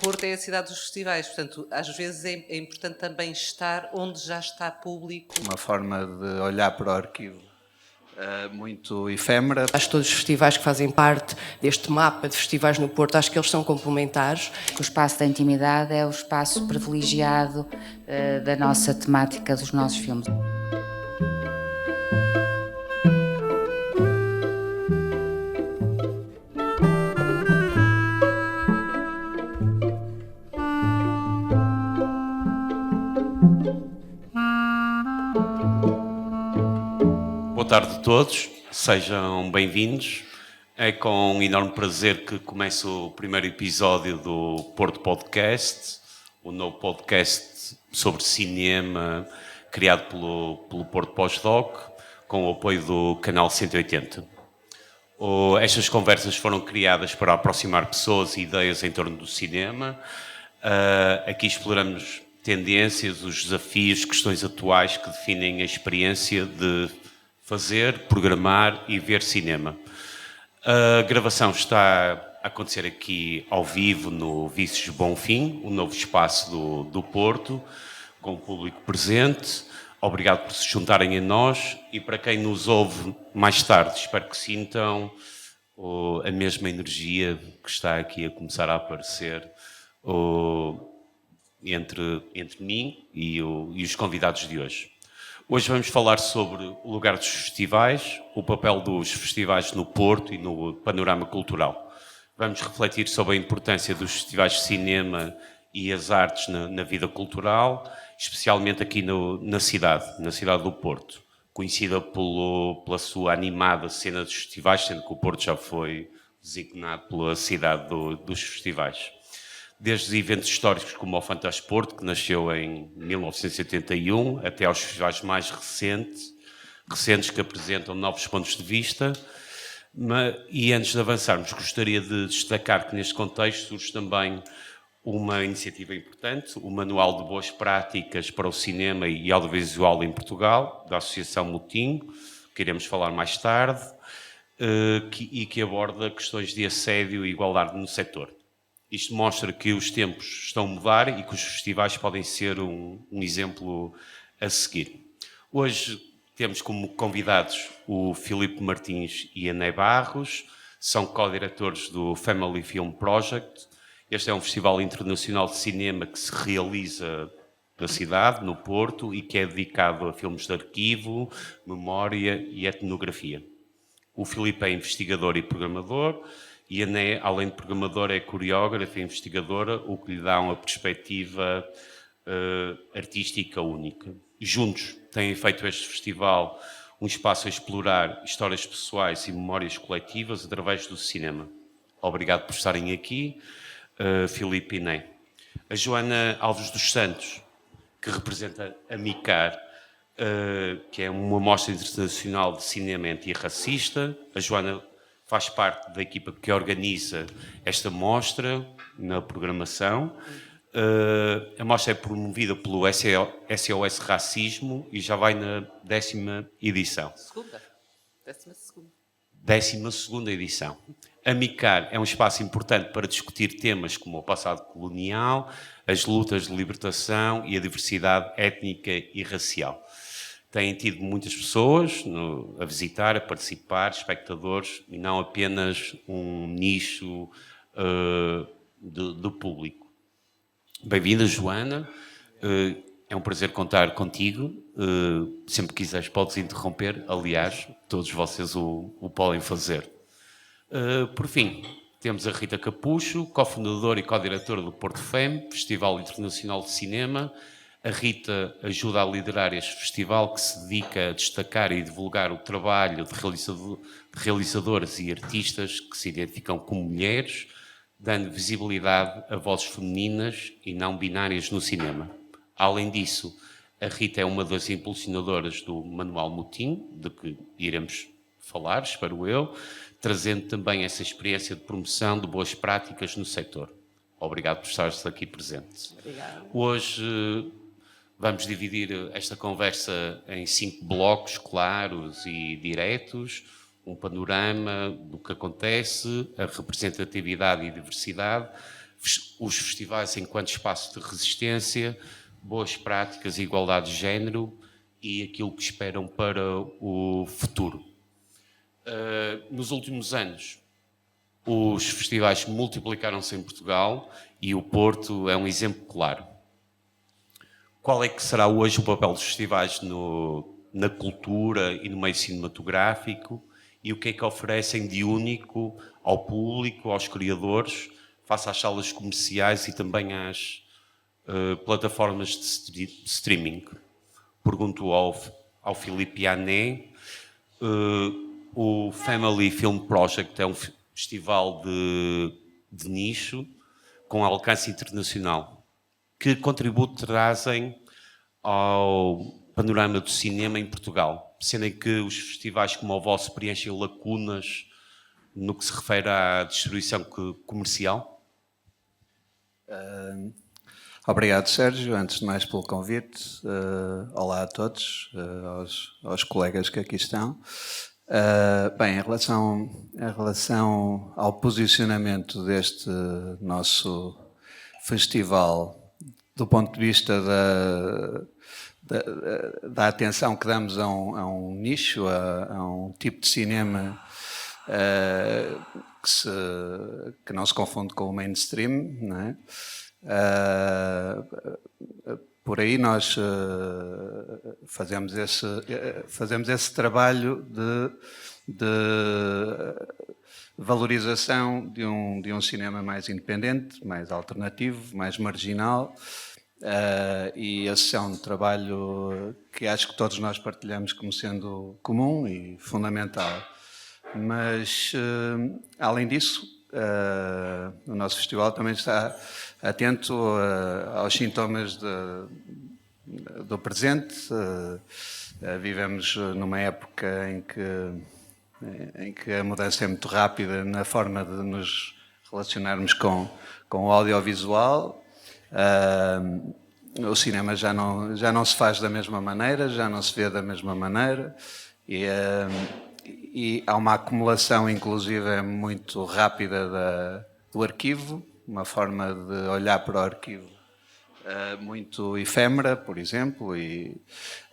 Porto é a cidade dos festivais, portanto, às vezes é importante também estar onde já está público. Uma forma de olhar para o arquivo muito efêmera. Acho que todos os festivais que fazem parte deste mapa de festivais no Porto, acho que eles são complementares. O espaço da intimidade é o espaço privilegiado da nossa temática, dos nossos filmes. Boa tarde a todos, sejam bem-vindos. É com um enorme prazer que começo o primeiro episódio do Porto Podcast, o novo podcast sobre cinema criado pelo Porto Postdoc, com o apoio do Canal 180. Estas conversas foram criadas para aproximar pessoas e ideias em torno do cinema. Aqui exploramos tendências, os desafios, questões atuais que definem a experiência de fazer, programar e ver cinema. A gravação está a acontecer aqui ao vivo no Vícios Bonfim, o novo espaço do Porto, com o público presente. Obrigado por se juntarem a nós e para quem nos ouve mais tarde, espero que sintam a mesma energia que está aqui a começar a aparecer entre mim e os convidados de hoje. Hoje vamos falar sobre o lugar dos festivais, o papel dos festivais no Porto e no panorama cultural. Vamos refletir sobre a importância dos festivais de cinema e as artes na vida cultural, especialmente aqui na cidade do Porto, conhecida pela sua animada cena dos festivais, sendo que o Porto já foi designado pela cidade dos festivais. Desde eventos históricos como o Fantasporto, que nasceu em 1981, até aos festivais mais recentes que apresentam novos pontos de vista. E antes de avançarmos, gostaria de destacar que neste contexto surge também uma iniciativa importante, o Manual de Boas Práticas para o Cinema e Audiovisual em Portugal, da Associação Mutim, que iremos falar mais tarde, e que aborda questões de assédio e igualdade no setor. Isto mostra que os tempos estão a mudar e que os festivais podem ser um exemplo a seguir. Hoje temos como convidados o Filipe Martins e a Né Barros, são co-diretores do Family Film Project. Este é um festival internacional de cinema que se realiza na cidade, no Porto, e que é dedicado a filmes de arquivo, memória e etnografia. O Filipe é investigador e programador, e a Né, além de programadora, é coreógrafa e investigadora, o que lhe dá uma perspectiva artística única. Juntos têm feito este festival um espaço a explorar histórias pessoais e memórias coletivas através do cinema. Obrigado por estarem aqui, Filipe e Né. A Joana Alves dos Santos, que representa a MICAR, que é uma mostra internacional de cinema antirracista. A Joana faz parte da equipa que organiza esta mostra na programação. A mostra é promovida pelo SOS Racismo e já vai na 10ª edição. 12ª edição. A MICAR é um espaço importante para discutir temas como o passado colonial, as lutas de libertação e a diversidade étnica e racial. Têm tido muitas pessoas a visitar, a participar, espectadores, e não apenas um nicho do público. Bem-vinda, Joana. É um prazer contar contigo. Sempre que quiseres, podes interromper. Aliás, todos vocês o podem fazer. Por fim, temos a Rita Capucho, cofundadora e co-diretora do Porto FEM, Festival Internacional de Cinema. A Rita ajuda a liderar este festival que se dedica a destacar e divulgar o trabalho de realizadoras e artistas que se identificam como mulheres, dando visibilidade a vozes femininas e não binárias no cinema. Além disso, a Rita é uma das impulsionadoras do Manual Mutim, de que iremos falar, espero eu, trazendo também essa experiência de promoção de boas práticas no setor. Obrigado por estares aqui presente. Obrigada. Hoje vamos dividir esta conversa em 5 blocos claros e diretos, um panorama do que acontece, a representatividade e diversidade, os festivais enquanto espaço de resistência, boas práticas, igualdade de género e aquilo que esperam para o futuro. Nos últimos anos, os festivais multiplicaram-se em Portugal e o Porto é um exemplo claro. Qual é que será hoje o papel dos festivais na cultura e no meio cinematográfico e o que é que oferecem de único ao público, aos criadores, face às salas comerciais e também às plataformas de streaming? Pergunto ao Filipe Yané. O Family Film Project é um festival de nicho com alcance internacional. Que contributo trazem ao panorama do cinema em Portugal? Sendo em que os festivais como o vosso preenchem lacunas no que se refere à distribuição comercial? Obrigado, Sérgio, antes de mais pelo convite. Olá a todos, aos colegas que aqui estão. Bem, em relação ao posicionamento deste nosso festival, do ponto de vista da atenção que damos a um nicho, a um tipo de cinema que não se confunde com o mainstream, não é? Por aí nós fazemos esse trabalho de valorização de um cinema mais independente, mais alternativo, mais marginal, e esse é um trabalho que acho que todos nós partilhamos como sendo comum e fundamental. Mas, além disso, o nosso festival também está atento aos sintomas do presente. Vivemos numa época em que a mudança é muito rápida na forma de nos relacionarmos com o audiovisual. O cinema já não se faz da mesma maneira, já não se vê da mesma maneira e há uma acumulação, inclusive, muito rápida do arquivo, uma forma de olhar para o arquivo muito efêmera, por exemplo, e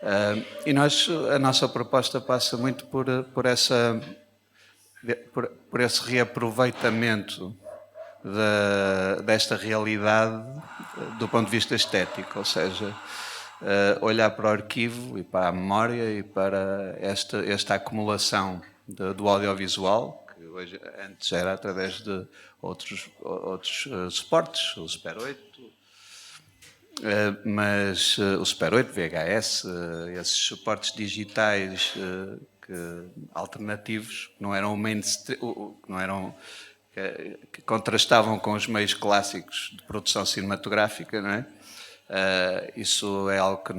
a nossa proposta passa muito por esse reaproveitamento desta realidade do ponto de vista estético, ou seja, olhar para o arquivo e para a memória e para esta acumulação do audiovisual, que hoje, antes era através de outros suportes, o Super 8, mas o Super 8, VHS, esses suportes digitais alternativos, que não eram mainstream, que contrastavam com os meios clássicos de produção cinematográfica, não é? Isso é algo que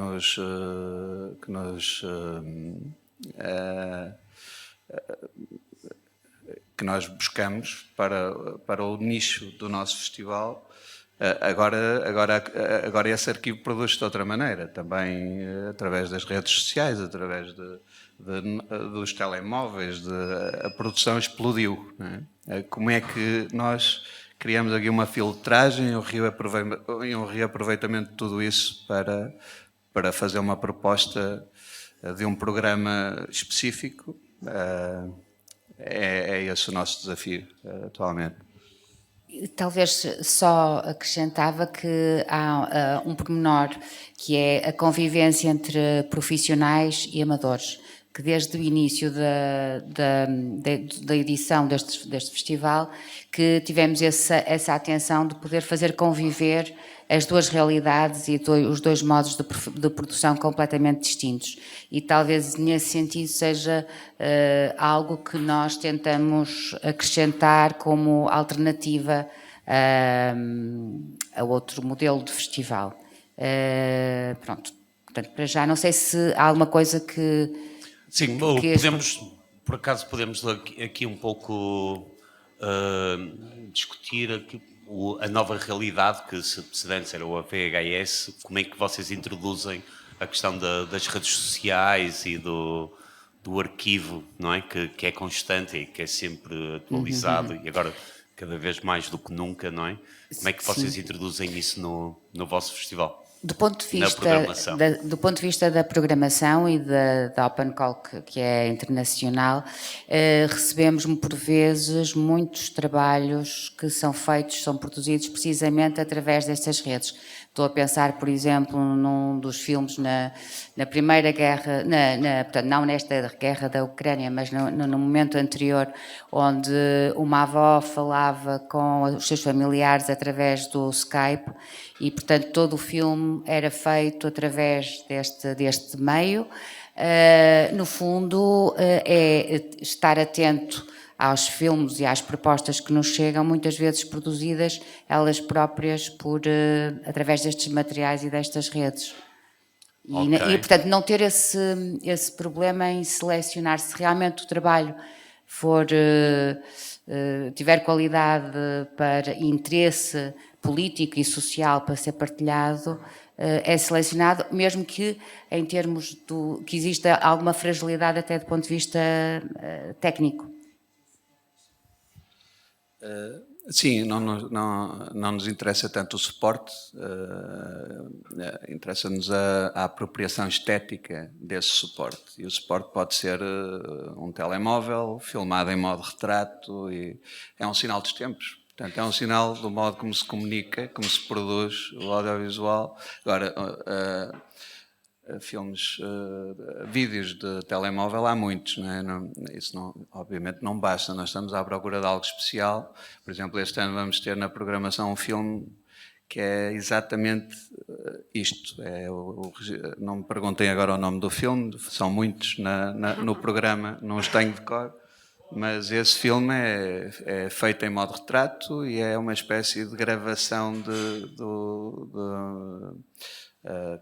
nós buscamos para o nicho do nosso festival. Agora esse arquivo produz-se de outra maneira, também através das redes sociais, através dos telemóveis, a produção explodiu, não é? Como é que nós criamos aqui uma filtragem e um reaproveitamento de tudo isso para fazer uma proposta de um programa específico? É esse o nosso desafio atualmente. Talvez só acrescentava que há um pormenor que é a convivência entre profissionais e amadores, que desde o início da edição deste festival que tivemos essa atenção de poder fazer conviver as duas realidades e os dois modos de produção completamente distintos. E talvez nesse sentido seja algo que nós tentamos acrescentar como alternativa a outro modelo de festival. Pronto, portanto, para já não sei se há alguma coisa que... Sim, por acaso podemos aqui um pouco discutir aqui a nova realidade que se antes era o VHS, como é que vocês introduzem a questão das redes sociais e do arquivo, não é? Que é constante e que é sempre atualizado e agora cada vez mais do que nunca, não é? Como é que vocês introduzem isso no vosso festival? Do ponto de Na vista programação. do ponto de vista da programação e da Open Call, que é internacional, recebemos por vezes muitos trabalhos que são feitos, são produzidos precisamente através destas redes. Estou a pensar, por exemplo, num dos filmes na Primeira Guerra, portanto, não nesta guerra da Ucrânia, mas no momento anterior, onde uma avó falava com os seus familiares através do Skype e, portanto, todo o filme era feito através deste meio. No fundo, é estar atento aos filmes e às propostas que nos chegam, muitas vezes produzidas elas próprias através destes materiais e destas redes. E, portanto, não ter esse problema em selecionar se realmente o trabalho tiver qualidade para interesse político e social para ser partilhado, é selecionado, mesmo que em termos que exista alguma fragilidade até do ponto de vista técnico. Sim, não nos interessa tanto o suporte, interessa-nos a apropriação estética desse suporte. E o suporte pode ser um telemóvel filmado em modo retrato, e é um sinal dos tempos. Portanto, é um sinal do modo como se comunica, como se produz o audiovisual. Agora, filmes, vídeos de telemóvel há muitos, não é? Isso obviamente não basta, nós estamos à procura de algo especial. Por exemplo, este ano vamos ter na programação um filme que é exatamente isto. Não me perguntem agora o nome do filme, são muitos no programa, não os tenho de cor, mas esse filme é feito em modo retrato e é uma espécie de gravação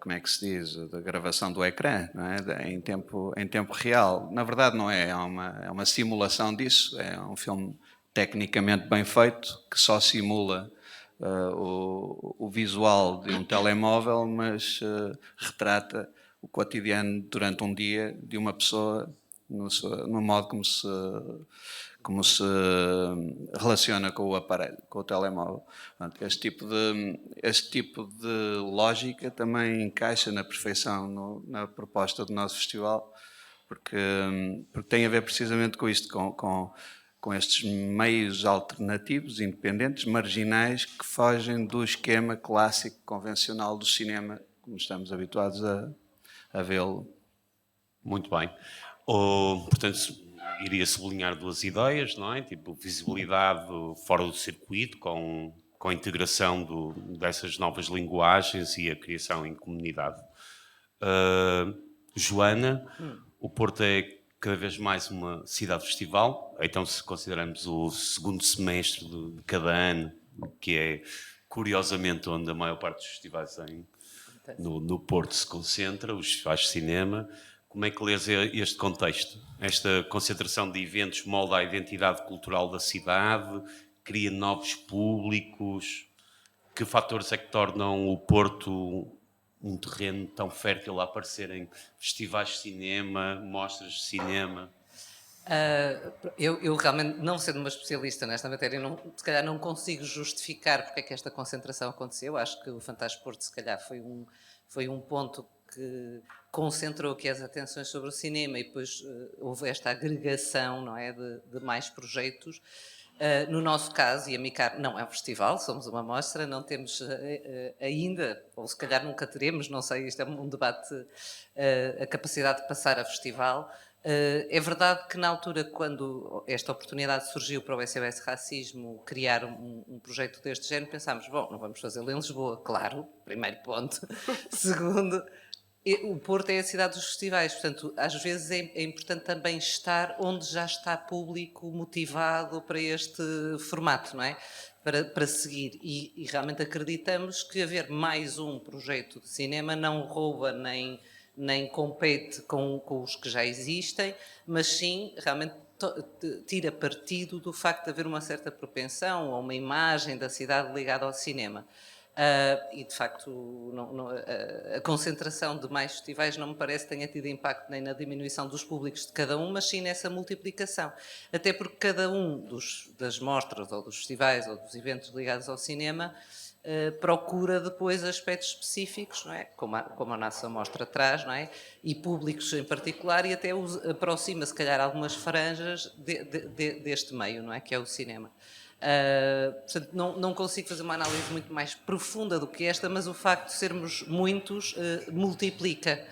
como é que se diz, da gravação do ecrã, não é? em tempo real. Na verdade não é uma simulação disso, é um filme tecnicamente bem feito, que só simula o visual de um telemóvel, mas retrata o cotidiano durante um dia de uma pessoa no modo como se relaciona com o aparelho, com o telemóvel. Portanto, este tipo de lógica também encaixa na perfeição na proposta do nosso festival, porque tem a ver precisamente com isto, com estes meios alternativos, independentes, marginais, que fogem do esquema clássico, convencional do cinema, como estamos habituados a vê-lo. Muito bem. Portanto, iria sublinhar duas ideias, não é? Tipo, visibilidade fora do circuito, com a integração dessas novas linguagens e a criação em comunidade. Joana, o Porto é cada vez mais uma cidade-festival, então se considerarmos o segundo semestre de cada ano, que é curiosamente onde a maior parte dos festivais no Porto se concentra, os festivais de cinema. Como é que lês este contexto? Esta concentração de eventos molda a identidade cultural da cidade, cria novos públicos? Que fatores é que tornam o Porto um terreno tão fértil a aparecerem festivais de cinema, mostras de cinema? Eu realmente, não sendo uma especialista nesta matéria, se calhar não consigo justificar porque é que esta concentração aconteceu. Acho que o Fantástico Porto, se calhar, foi um ponto que concentrou aqui as atenções sobre o cinema e depois houve esta agregação, não é, de mais projetos. No nosso caso, e a MICAR não é um festival, somos uma mostra, não temos ainda, ou se calhar nunca teremos, não sei, isto é um debate, a capacidade de passar a festival. É verdade que na altura, quando esta oportunidade surgiu para o SOS Racismo criar um projeto deste género, pensámos, bom, não vamos fazê-lo em Lisboa, claro, primeiro ponto. Segundo, o Porto é a cidade dos festivais, portanto, às vezes é importante também estar onde já está público motivado para este formato, não é? Para seguir. E realmente acreditamos que haver mais um projeto de cinema não rouba nem compete com os que já existem, mas sim realmente tira partido do facto de haver uma certa propensão ou uma imagem da cidade ligada ao cinema. E de facto a concentração de mais festivais não me parece que tenha tido impacto nem na diminuição dos públicos de cada um, mas sim nessa multiplicação. Até porque cada um das mostras ou dos festivais ou dos eventos ligados ao cinema procura depois aspectos específicos, não é? Como a nossa mostra traz, não é? E públicos em particular, e até aproxima se calhar algumas franjas deste meio, não é? Que é o cinema. Portanto, não consigo fazer uma análise muito mais profunda do que esta, mas o facto de sermos muitos multiplica,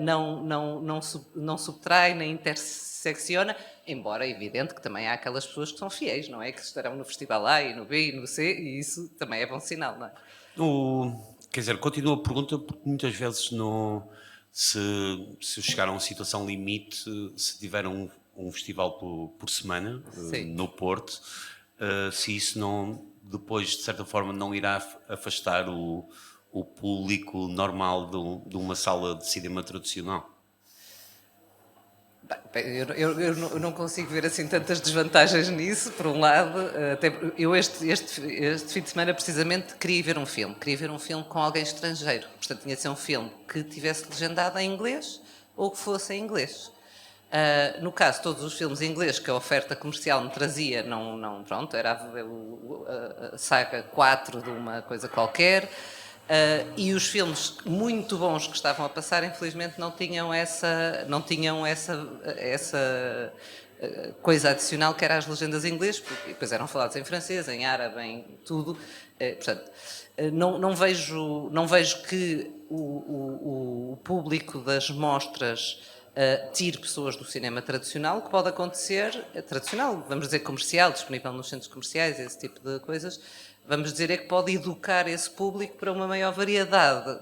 não subtrai nem intersecciona, embora é evidente que também há aquelas pessoas que são fiéis, não é? Que estarão no festival A e no B e no C, e isso também é bom sinal, não é? Quer dizer, continua a pergunta, porque muitas vezes se eu chegar a uma situação limite, se tiver um festival por semana no Porto, se isso não, depois, de certa forma, não irá afastar o público normal de uma sala de cinema tradicional? Eu não consigo ver assim tantas desvantagens nisso, por um lado. Até eu este fim de semana precisamente queria ver um filme com alguém estrangeiro. Portanto, tinha de ser um filme que tivesse legendado em inglês ou que fosse em inglês. No caso, todos os filmes em inglês que a oferta comercial me trazia, pronto, era a saga 4 de uma coisa qualquer. E os filmes muito bons que estavam a passar, infelizmente, não tinham essa coisa adicional que era as legendas em inglês, porque depois eram falados em francês, em árabe, em tudo. Portanto, não vejo que o público das mostras tire pessoas do cinema tradicional, que pode acontecer, tradicional, vamos dizer comercial, disponível nos centros comerciais, esse tipo de coisas. Vamos dizer é que pode educar esse público para uma maior variedade.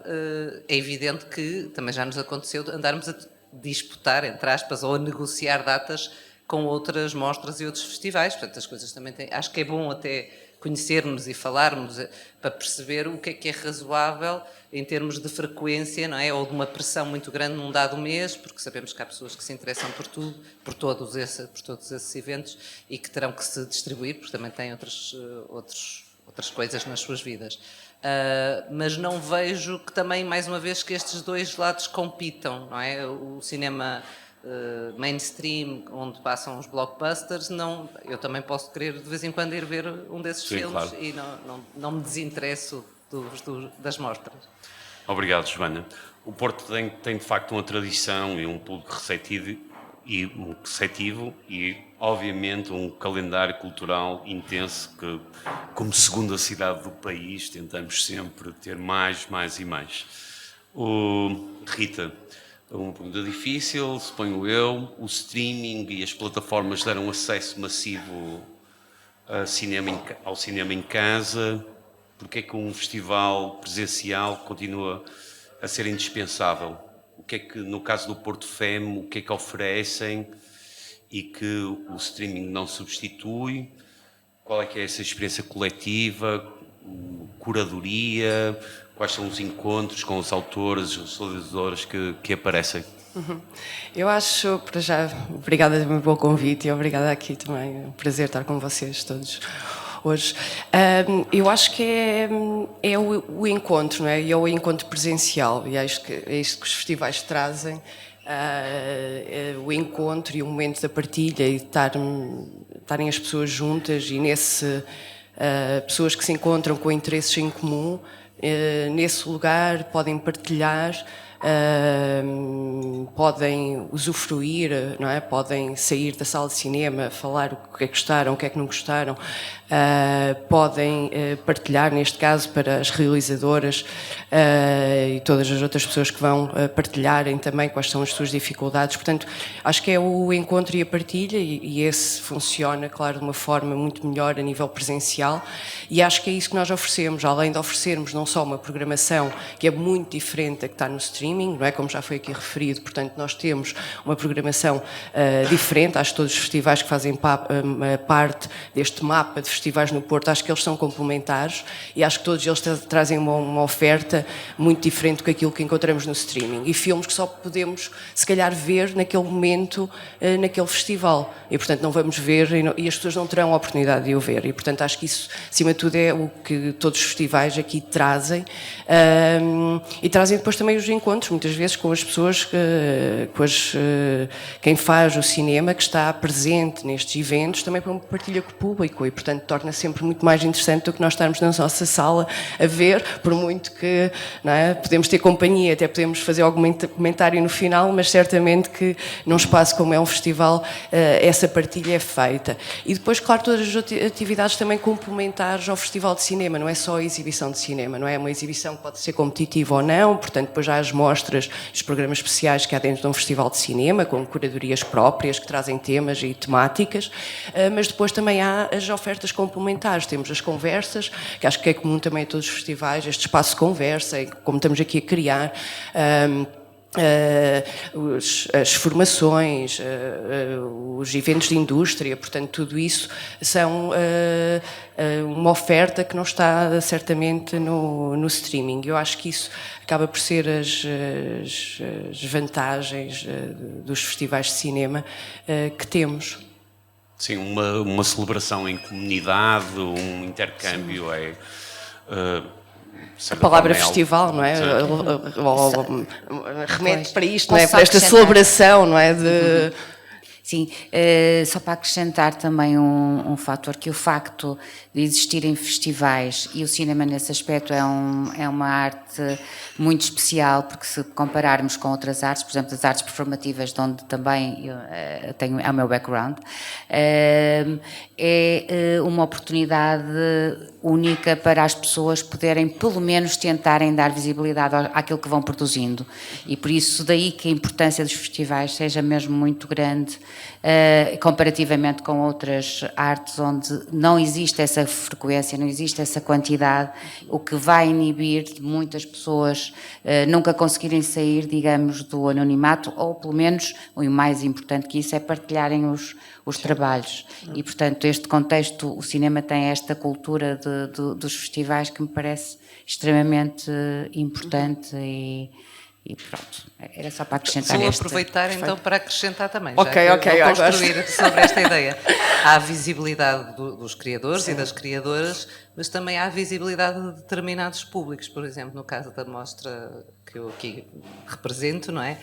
É evidente que também já nos aconteceu andarmos a disputar, entre aspas, ou a negociar datas com outras mostras e outros festivais. Portanto, as coisas também têm... Acho que é bom até conhecermos e falarmos para perceber o que é razoável em termos de frequência, não é? Ou de uma pressão muito grande num dado mês, porque sabemos que há pessoas que se interessam por tudo, por todos esses eventos e que terão que se distribuir, porque também têm outras coisas nas suas vidas. Mas não vejo que também, mais uma vez, que estes dois lados compitam, não é? O cinema mainstream, onde passam os blockbusters, eu também posso querer de vez em quando ir ver um desses filmes, claro. E não me desinteresso das mostras. Obrigado, Joana. O Porto tem de facto uma tradição e um público receptivo e obviamente um calendário cultural intenso que, como segunda cidade do país, tentamos sempre ter mais e mais. Rita, uma pergunta difícil, suponho eu. O streaming e as plataformas deram acesso massivo ao cinema em casa. Porque é que um festival presencial continua a ser indispensável? O que é que, no caso do Porto FEM, o que é que oferecem e que o streaming não substitui? Qual é que é essa experiência coletiva, curadoria? Quais são os encontros com os autores, as realizadoras que aparecem? Eu acho, para já, obrigada também pelo convite e obrigada aqui também, é um prazer estar com vocês todos hoje. Eu acho que é o encontro, não é? E é o encontro presencial, e acho que é isso que os festivais trazem, o encontro e o momento da partilha e de estarem as pessoas juntas e pessoas que se encontram com interesses em comum, nesse lugar podem partilhar, podem usufruir, não é? Podem sair da sala de cinema, falar o que é que gostaram, o que é que não gostaram, podem partilhar, neste caso, para as realizadoras e todas as outras pessoas que vão partilharem também quais são as suas dificuldades. Portanto, acho que é o encontro e a partilha, e esse funciona, claro, de uma forma muito melhor a nível presencial, e acho que é isso que nós oferecemos, além de oferecermos não só uma programação que é muito diferente da que está no stream, streaming, não é? Como já foi aqui referido, portanto nós temos uma programação diferente, acho que todos os festivais que fazem parte deste mapa de festivais no Porto, acho que eles são complementares e acho que todos eles trazem uma oferta muito diferente do que aquilo que encontramos no streaming e filmes que só podemos se calhar ver naquele momento, naquele festival e portanto não vamos ver e as pessoas não terão a oportunidade de o ver e portanto acho que isso acima de tudo é o que todos os festivais aqui trazem e trazem depois também os encontros muitas vezes com as pessoas, quem faz o cinema que está presente nestes eventos também para uma partilha com o público e portanto torna sempre muito mais interessante do que nós estarmos na nossa sala a ver, por muito que não é, podemos ter companhia, até podemos fazer algum comentário no final, mas certamente que num espaço como é um festival essa partilha é feita. E depois, claro, todas as atividades também complementares ao Festival de Cinema, não é só a exibição de cinema, não é uma exibição que pode ser competitiva ou não, portanto depois há as mostras, os programas especiais que há dentro de um festival de cinema, com curadorias próprias que trazem temas e temáticas, mas depois também há as ofertas complementares, temos as conversas, que acho que é comum também a todos os festivais, este espaço de conversa, como estamos aqui a criar, as formações, os eventos de indústria, portanto tudo isso são uma oferta que não está certamente no streaming. Eu acho que isso acaba por ser as vantagens dos festivais de cinema que temos. Sim, uma celebração em comunidade, um intercâmbio. A palavra festival, não é? Remete para isto, não é? Para esta celebração, não é? Sim, só para acrescentar também um fator, que o facto de existirem festivais, e o cinema nesse aspecto é uma arte muito especial, porque se compararmos com outras artes, por exemplo, as artes performativas, de onde também é o meu background, é uma oportunidade única para as pessoas poderem, pelo menos, tentarem dar visibilidade àquilo que vão produzindo. E por isso daí que a importância dos festivais seja mesmo muito grande, comparativamente com outras artes onde não existe essa frequência, não existe essa quantidade, o que vai inibir de muitas pessoas nunca conseguirem sair, digamos, do anonimato, ou pelo menos, o mais importante que isso é partilharem os trabalhos. E, portanto, este contexto, o cinema tem esta cultura dos festivais que me parece extremamente importante e pronto, era só para acrescentar. Vou aproveitar então para acrescentar também, ok, vou construir sobre esta ideia. Há a visibilidade dos criadores e das criadoras, mas também há a visibilidade de determinados públicos, por exemplo, no caso da mostra que eu aqui represento, não é?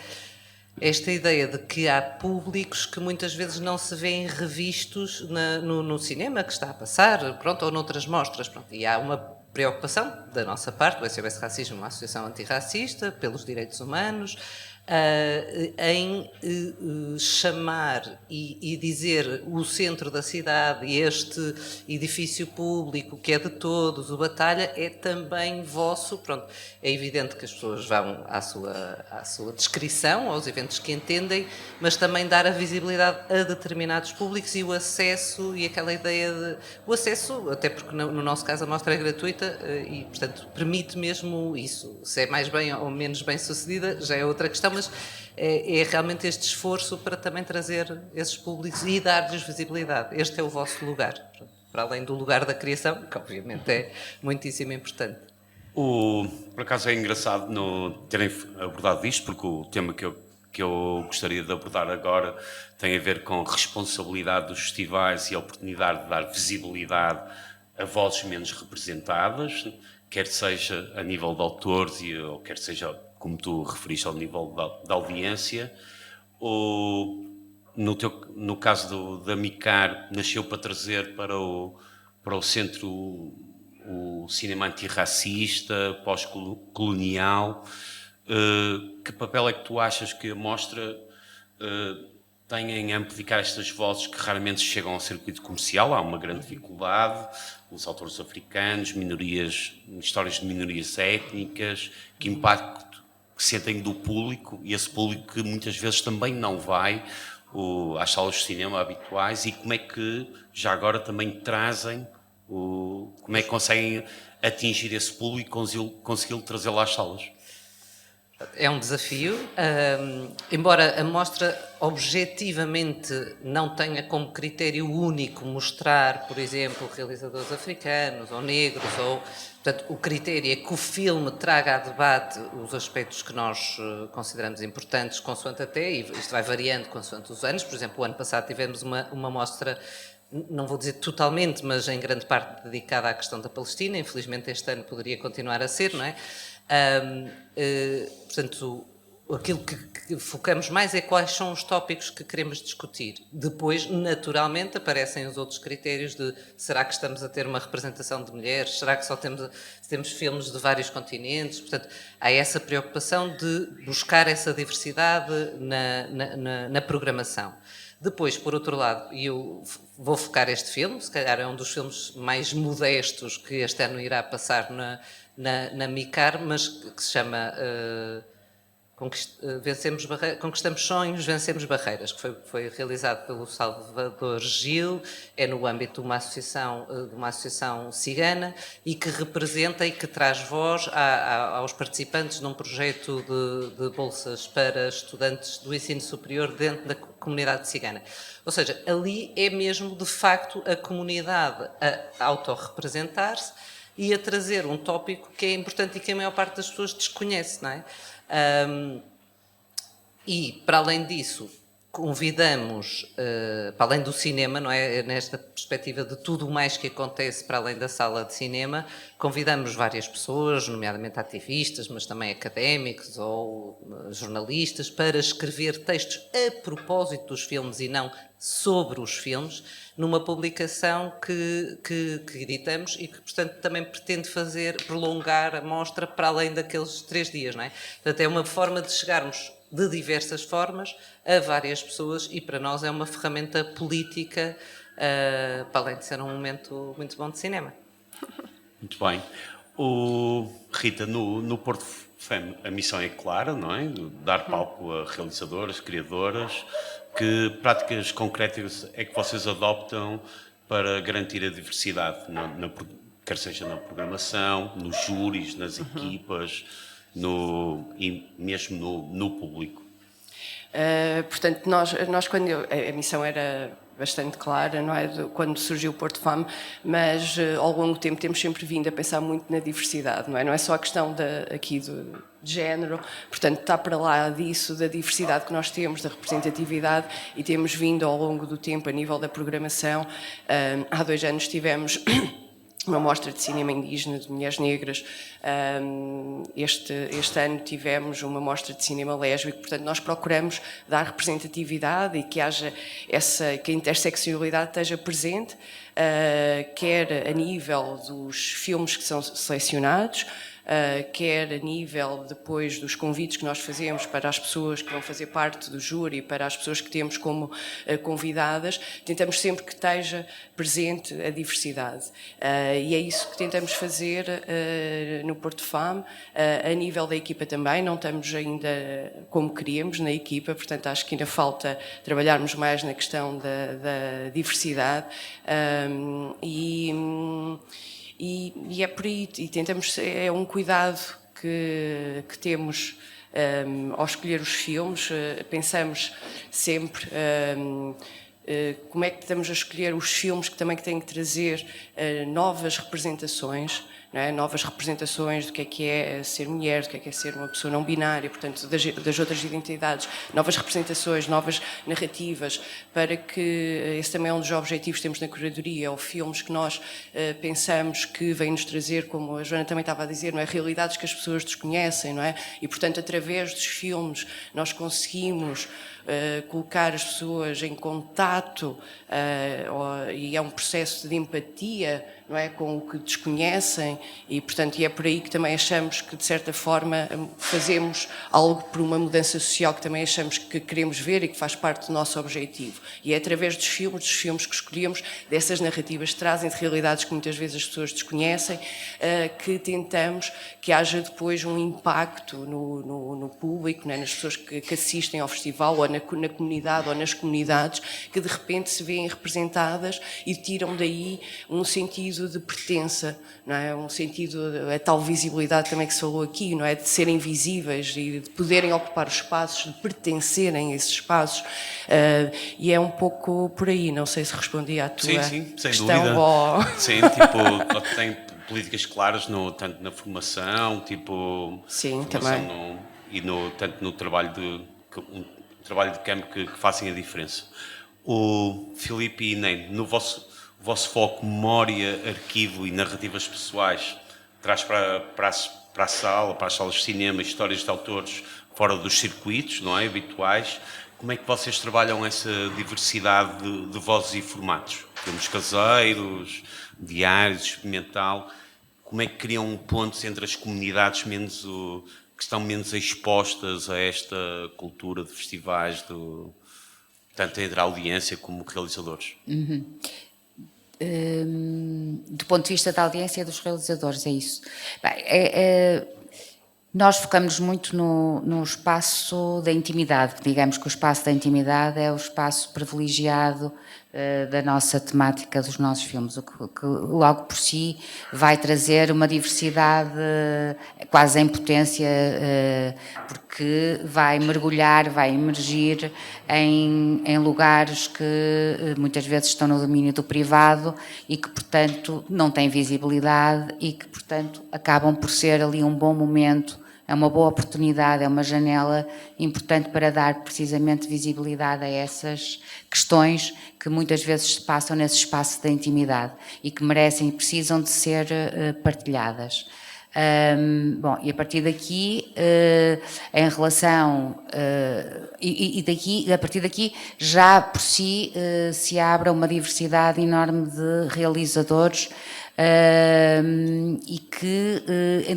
Esta ideia de que há públicos que muitas vezes não se vêem revistos no cinema que está a passar, pronto, ou noutras mostras, pronto, e há uma preocupação da nossa parte, o SOS Racismo, uma associação antirracista, pelos direitos humanos, em chamar e dizer o centro da cidade, este edifício público que é de todos, o Batalha, é também vosso. Pronto, é evidente que as pessoas vão à sua descrição, aos eventos que entendem, mas também dar a visibilidade a determinados públicos e o acesso e aquela ideia de... O acesso, até porque no nosso caso a mostra é gratuita e, portanto, permite mesmo isso. Se é mais bem ou menos bem sucedida já é outra questão, mas é realmente este esforço para também trazer esses públicos e dar-lhes visibilidade. Este é o vosso lugar, para além do lugar da criação, que obviamente é muitíssimo importante. Por acaso é engraçado terem abordado isto, porque o tema que eu gostaria de abordar agora tem a ver com a responsabilidade dos festivais e a oportunidade de dar visibilidade a vozes menos representadas, quer seja a nível de autores ou quer seja, como tu referiste, ao nível da audiência. No caso da MICAR, nasceu para trazer para o centro o cinema antirracista, pós-colonial. Que papel é que tu achas que a mostra tem em amplificar estas vozes que raramente chegam ao circuito comercial? Há uma grande dificuldade, os autores africanos, histórias de minorias étnicas, que impacto que sentem do público, e esse público que muitas vezes também não vai às salas de cinema habituais, e como é que já agora também trazem, como é que conseguem atingir esse público e consegui-lo trazê-lo às salas? É um desafio, embora a mostra objetivamente não tenha como critério único mostrar, por exemplo, realizadores africanos ou negros, portanto, o critério é que o filme traga a debate os aspectos que nós consideramos importantes, consoante até, e isto vai variando consoante os anos. Por exemplo, o ano passado tivemos uma mostra, não vou dizer totalmente, mas em grande parte dedicada à questão da Palestina. Infelizmente este ano poderia continuar a ser, não é? Portanto, aquilo que focamos mais é quais são os tópicos que queremos discutir. Depois, naturalmente, aparecem os outros critérios de será que estamos a ter uma representação de mulheres, será que só temos filmes de vários continentes. Portanto, há essa preocupação de buscar essa diversidade na programação. Depois, por outro lado, eu vou focar este filme, se calhar é um dos filmes mais modestos que este ano irá passar na MICAR, mas que se chama Conquistamos Sonhos, Vencemos Barreiras, que foi realizado pelo Salvador Gil, é no âmbito de uma associação cigana e que representa e que traz voz aos participantes num projeto de bolsas para estudantes do ensino superior dentro da comunidade cigana. Ou seja, ali é mesmo, de facto, a comunidade a autorrepresentar-se e a trazer um tópico que é importante e que a maior parte das pessoas desconhece, não é? E, para além disso, convidamos, para além do cinema, não é? Nesta perspectiva de tudo o mais que acontece para além da sala de cinema, convidamos várias pessoas, nomeadamente ativistas, mas também académicos ou jornalistas, para escrever textos a propósito dos filmes e não sobre os filmes, numa publicação que editamos e que, portanto, também pretende prolongar a mostra para além daqueles 3 dias, não é? Portanto, é uma forma de chegarmos de diversas formas a várias pessoas e para nós é uma ferramenta política, para além de ser um momento muito bom de cinema. Muito bem. Rita, no Porto FEM a missão é clara, não é? Dar palco a realizadoras, criadoras. Que práticas concretas é que vocês adoptam para garantir a diversidade, quer seja na programação, nos júris, nas equipas, e mesmo no público? Portanto, nós quando a missão era bastante clara, não é? Quando surgiu o Porto FAM, mas ao longo do tempo temos sempre vindo a pensar muito na diversidade, não é? Não é só a questão aqui de género, portanto está para lá disso, da diversidade que nós temos, da representatividade, e temos vindo ao longo do tempo a nível da programação. Há 2 anos tivemos uma mostra de cinema indígena de mulheres negras. Este ano tivemos uma mostra de cinema lésbico. Portanto, nós procuramos dar representatividade e que haja que a interseccionalidade esteja presente, quer a nível dos filmes que são selecionados, quer a nível depois dos convites que nós fazemos para as pessoas que vão fazer parte do júri, para as pessoas que temos como convidadas, tentamos sempre que esteja presente a diversidade. E é isso que tentamos fazer no Porto FAM, a nível da equipa também. Não estamos ainda como queríamos na equipa, portanto acho que ainda falta trabalharmos mais na questão da diversidade. E é por aí, e tentamos, é um cuidado que temos ao escolher os filmes. Pensamos sempre como é que estamos a escolher os filmes que também têm que trazer novas representações, não é? Novas representações do que é ser mulher, do que é ser uma pessoa não binária, portanto, das outras identidades, novas representações, novas narrativas, para que esse também é um dos objetivos que temos na curadoria, ou filmes que nós pensamos que vêm-nos trazer, como a Joana também estava a dizer, não é? Realidades que as pessoas desconhecem, não é? E, portanto, através dos filmes nós conseguimos colocar as pessoas em contato, e é um processo de empatia, não é, com o que desconhecem, e portanto é por aí que também achamos que de certa forma fazemos algo por uma mudança social que também achamos que queremos ver e que faz parte do nosso objetivo. E é através dos filmes que escolhemos, dessas narrativas que trazem de realidades que muitas vezes as pessoas desconhecem, que tentamos que haja depois um impacto no público, não é, nas pessoas que assistem ao festival, ou na comunidade ou nas comunidades, que de repente se veem representadas e tiram daí um sentido sentido de pertença, não é? Um sentido, a tal visibilidade também que se falou aqui, não é? De serem visíveis e de poderem ocupar os espaços, de pertencerem a esses espaços. E é um pouco por aí, não sei se respondi à tua Sim, sem questão. dúvida. Ou... Sim, tipo, tem políticas claras tanto na formação, tipo, Sim, formação também. tanto no trabalho trabalho de campo que façam a diferença. O Filipe e Inês, no vosso foco memória, arquivo e narrativas pessoais, traz para a sala, para as salas de cinema, histórias de autores fora dos circuitos, não é, habituais. Como é que vocês trabalham essa diversidade de vozes e formatos? Filmes caseiros, diários, experimental. Como é que criam pontos entre as comunidades que estão menos expostas a esta cultura de festivais, tanto entre a audiência como realizadores? Do ponto de vista da audiência dos realizadores, é isso. Bem, nós focamos muito no espaço da intimidade. Digamos que o espaço da intimidade é o espaço privilegiado da nossa temática dos nossos filmes, o que logo por si vai trazer uma diversidade quase em potência, porque vai mergulhar, vai emergir em lugares que muitas vezes estão no domínio do privado e que, portanto, não têm visibilidade e que, portanto, acabam por ser ali um bom momento. É uma boa oportunidade, é uma janela importante para dar precisamente visibilidade a essas questões que muitas vezes se passam nesse espaço da intimidade e que merecem e precisam de ser partilhadas. Bom, e a partir daqui, em relação, a partir daqui, já por si se abre uma diversidade enorme de realizadores e que,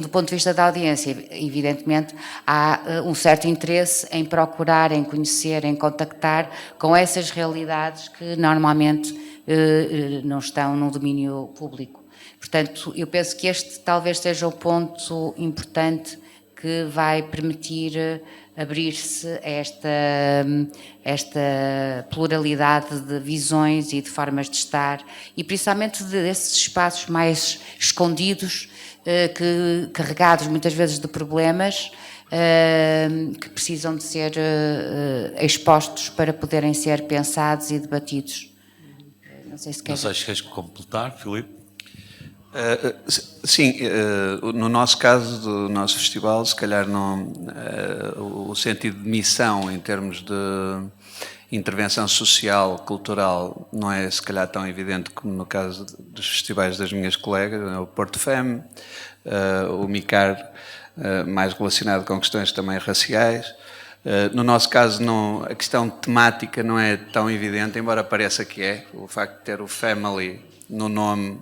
do ponto de vista da audiência, evidentemente, há um certo interesse em procurar, em conhecer, em contactar com essas realidades que normalmente não estão no domínio público. Portanto, eu penso que este talvez seja o ponto importante que vai permitir abrir-se a esta pluralidade de visões e de formas de estar e principalmente desses espaços mais escondidos, carregados muitas vezes de problemas, que precisam de ser expostos para poderem ser pensados e debatidos. Não sei se queres completar, Filipe? Sim, no nosso caso, do nosso festival, se calhar não, o sentido de missão em termos de intervenção social, cultural, não é se calhar tão evidente como no caso dos festivais das minhas colegas, o Porto Fem, o MICAR, mais relacionado com questões também raciais. No nosso caso, não, a questão temática não é tão evidente, embora pareça que é. O facto de ter o family no nome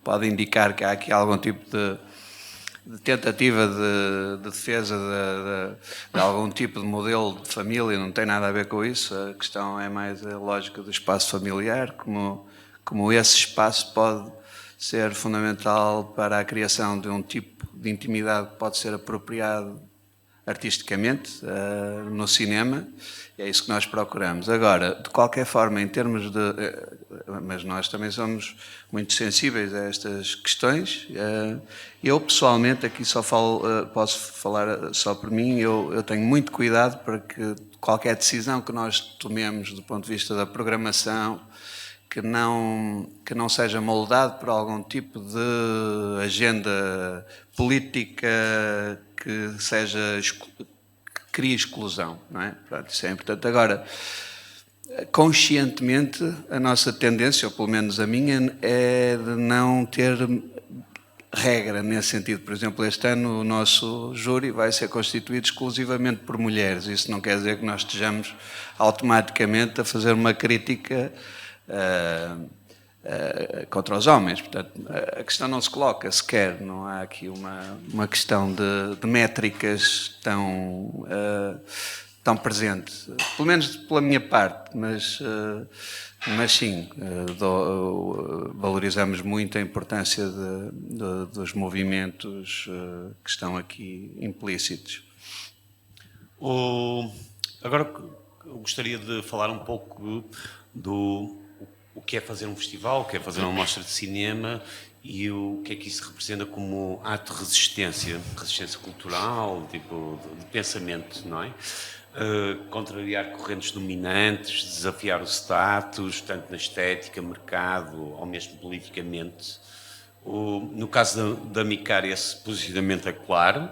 pode indicar que há aqui algum tipo de tentativa de defesa de algum tipo de modelo de família, não tem nada a ver com isso. A questão é mais a lógica do espaço familiar, como esse espaço pode ser fundamental para a criação de um tipo de intimidade que pode ser apropriado artisticamente no cinema. É isso que nós procuramos. Agora, de qualquer forma, em termos de... Mas nós também somos muito sensíveis a estas questões. Eu, pessoalmente, aqui só posso falar só por mim, eu tenho muito cuidado para que qualquer decisão que nós tomemos do ponto de vista da programação, que não seja moldado por algum tipo de agenda política que crie exclusão, não é? Pronto, isso é importante. Agora, conscientemente, a nossa tendência, ou pelo menos a minha, é de não ter regra nesse sentido. Por exemplo, este ano o nosso júri vai ser constituído exclusivamente por mulheres. Isso não quer dizer que nós estejamos automaticamente a fazer uma crítica contra os homens. Portanto, a questão não se coloca sequer, não há aqui uma questão de métricas tão presente, pelo menos pela minha parte, mas sim, valorizamos muito a importância dos movimentos que estão aqui implícitos. Agora eu gostaria de falar um pouco o que é fazer um festival, o que é fazer uma mostra de cinema e o que é que isso representa como ato de resistência cultural, tipo, de pensamento, não é? Contrariar correntes dominantes, desafiar o status, tanto na estética, mercado, ou mesmo politicamente. No caso da Micar, esse posicionamento é claro.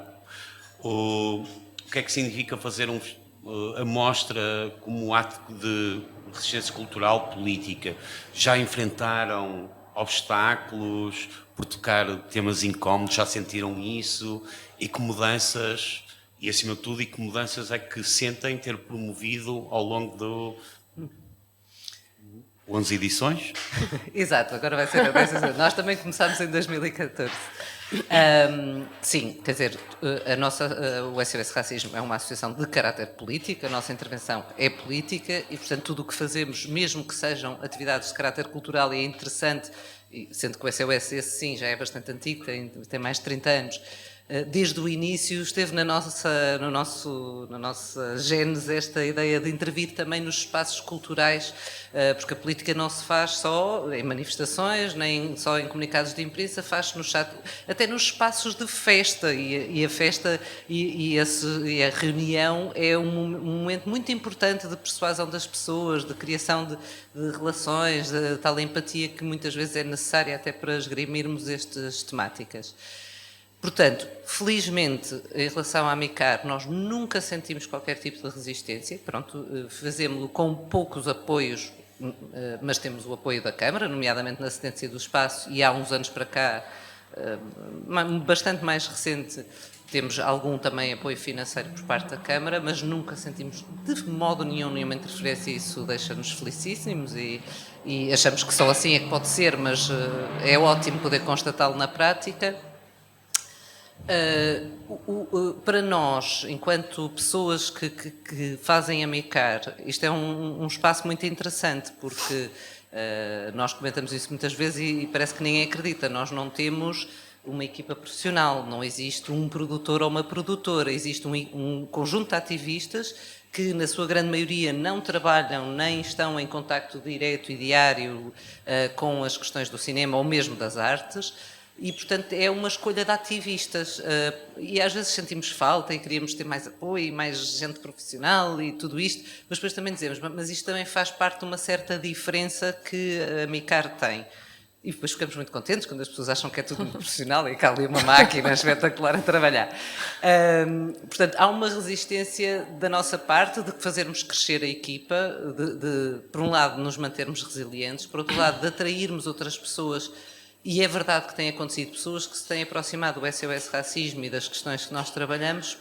O que é que significa fazer a mostra como ato de resistência cultural política? Já enfrentaram obstáculos por tocar temas incómodos? Já sentiram isso? E que mudanças, e acima de tudo, e que mudanças é que sentem ter promovido ao longo do 11 edições? Exato, agora vai ser a 10. Nós também começámos em 2014. Sim, quer dizer, o SOS Racismo é uma associação de caráter político, a nossa intervenção é política e, portanto, tudo o que fazemos, mesmo que sejam atividades de caráter cultural, e é interessante, sendo que o SOS, esse sim, já é bastante antigo, tem mais de 30 anos, desde o início esteve na nossa gênese esta ideia de intervir também nos espaços culturais, porque a política não se faz só em manifestações, nem só em comunicados de imprensa, faz-se até nos espaços de festa, e a festa e a reunião é um momento muito importante de persuasão das pessoas, de criação de relações, de tal empatia que muitas vezes é necessária até para esgrimirmos estas temáticas. Portanto, felizmente, em relação à Micar, nós nunca sentimos qualquer tipo de resistência. Pronto, fazemos-lo com poucos apoios, mas temos o apoio da Câmara, nomeadamente na cedência do espaço, e há uns anos para cá, bastante mais recente, temos algum também apoio financeiro por parte da Câmara, mas nunca sentimos de modo nenhuma interferência, e isso deixa-nos felicíssimos e achamos que só assim é que pode ser, mas é ótimo poder constatá-lo na prática. Para nós, enquanto pessoas que fazem a Micar, isto é um espaço muito interessante, porque nós comentamos isso muitas vezes e parece que ninguém acredita. Nós não temos uma equipa profissional, não existe um produtor ou uma produtora, existe um conjunto de ativistas que, na sua grande maioria, não trabalham nem estão em contacto direto e diário com as questões do cinema ou mesmo das artes. E, portanto, é uma escolha de ativistas e às vezes sentimos falta e queríamos ter mais apoio e mais gente profissional e tudo isto, mas depois também dizemos, mas isto também faz parte de uma certa diferença que a Micar tem. E depois ficamos muito contentes quando as pessoas acham que é tudo muito profissional e que há ali uma máquina espetacular a trabalhar. Portanto, há uma resistência da nossa parte de fazermos crescer a equipa, por um lado, nos mantermos resilientes, por outro lado, de atrairmos outras pessoas. E é verdade que têm acontecido pessoas que se têm aproximado do SOS Racismo e das questões que nós trabalhamos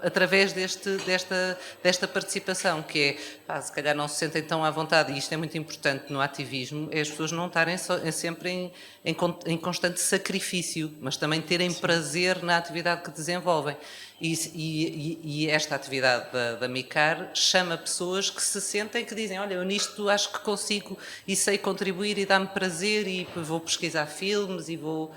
através desta participação, que é, se calhar não se sentem tão à vontade, e isto é muito importante no ativismo, é as pessoas não estarem sempre em constante sacrifício, mas também terem prazer na atividade que desenvolvem. E esta atividade da Micar chama pessoas que se sentem, que dizem, olha, eu nisto acho que consigo e sei contribuir e dá-me prazer e vou pesquisar filmes e vou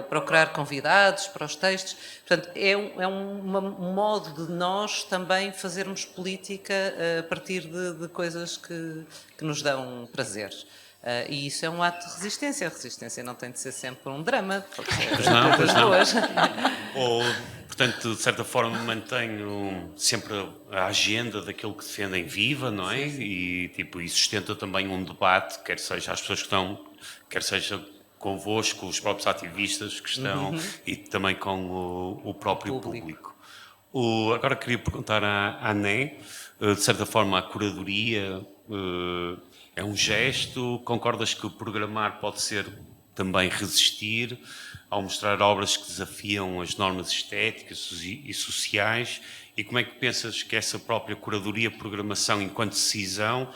procurar convidados para os textos. Portanto, é um modo de nós também fazermos política a partir de coisas que nos dão prazer. E isso é um ato de resistência. A resistência não tem de ser sempre um drama. Pois não. Ou, portanto, de certa forma, mantenho sempre a agenda daquilo que defendem viva, não é? Sim. E sustenta também um debate, quer seja as pessoas que estão, quer seja convosco, os próprios ativistas que estão, e também com o próprio público. Agora queria perguntar à Ané, de certa forma, a curadoria é um gesto? Concordas que programar pode ser também resistir ao mostrar obras que desafiam as normas estéticas e sociais? E como é que pensas que essa própria curadoria, programação enquanto decisão,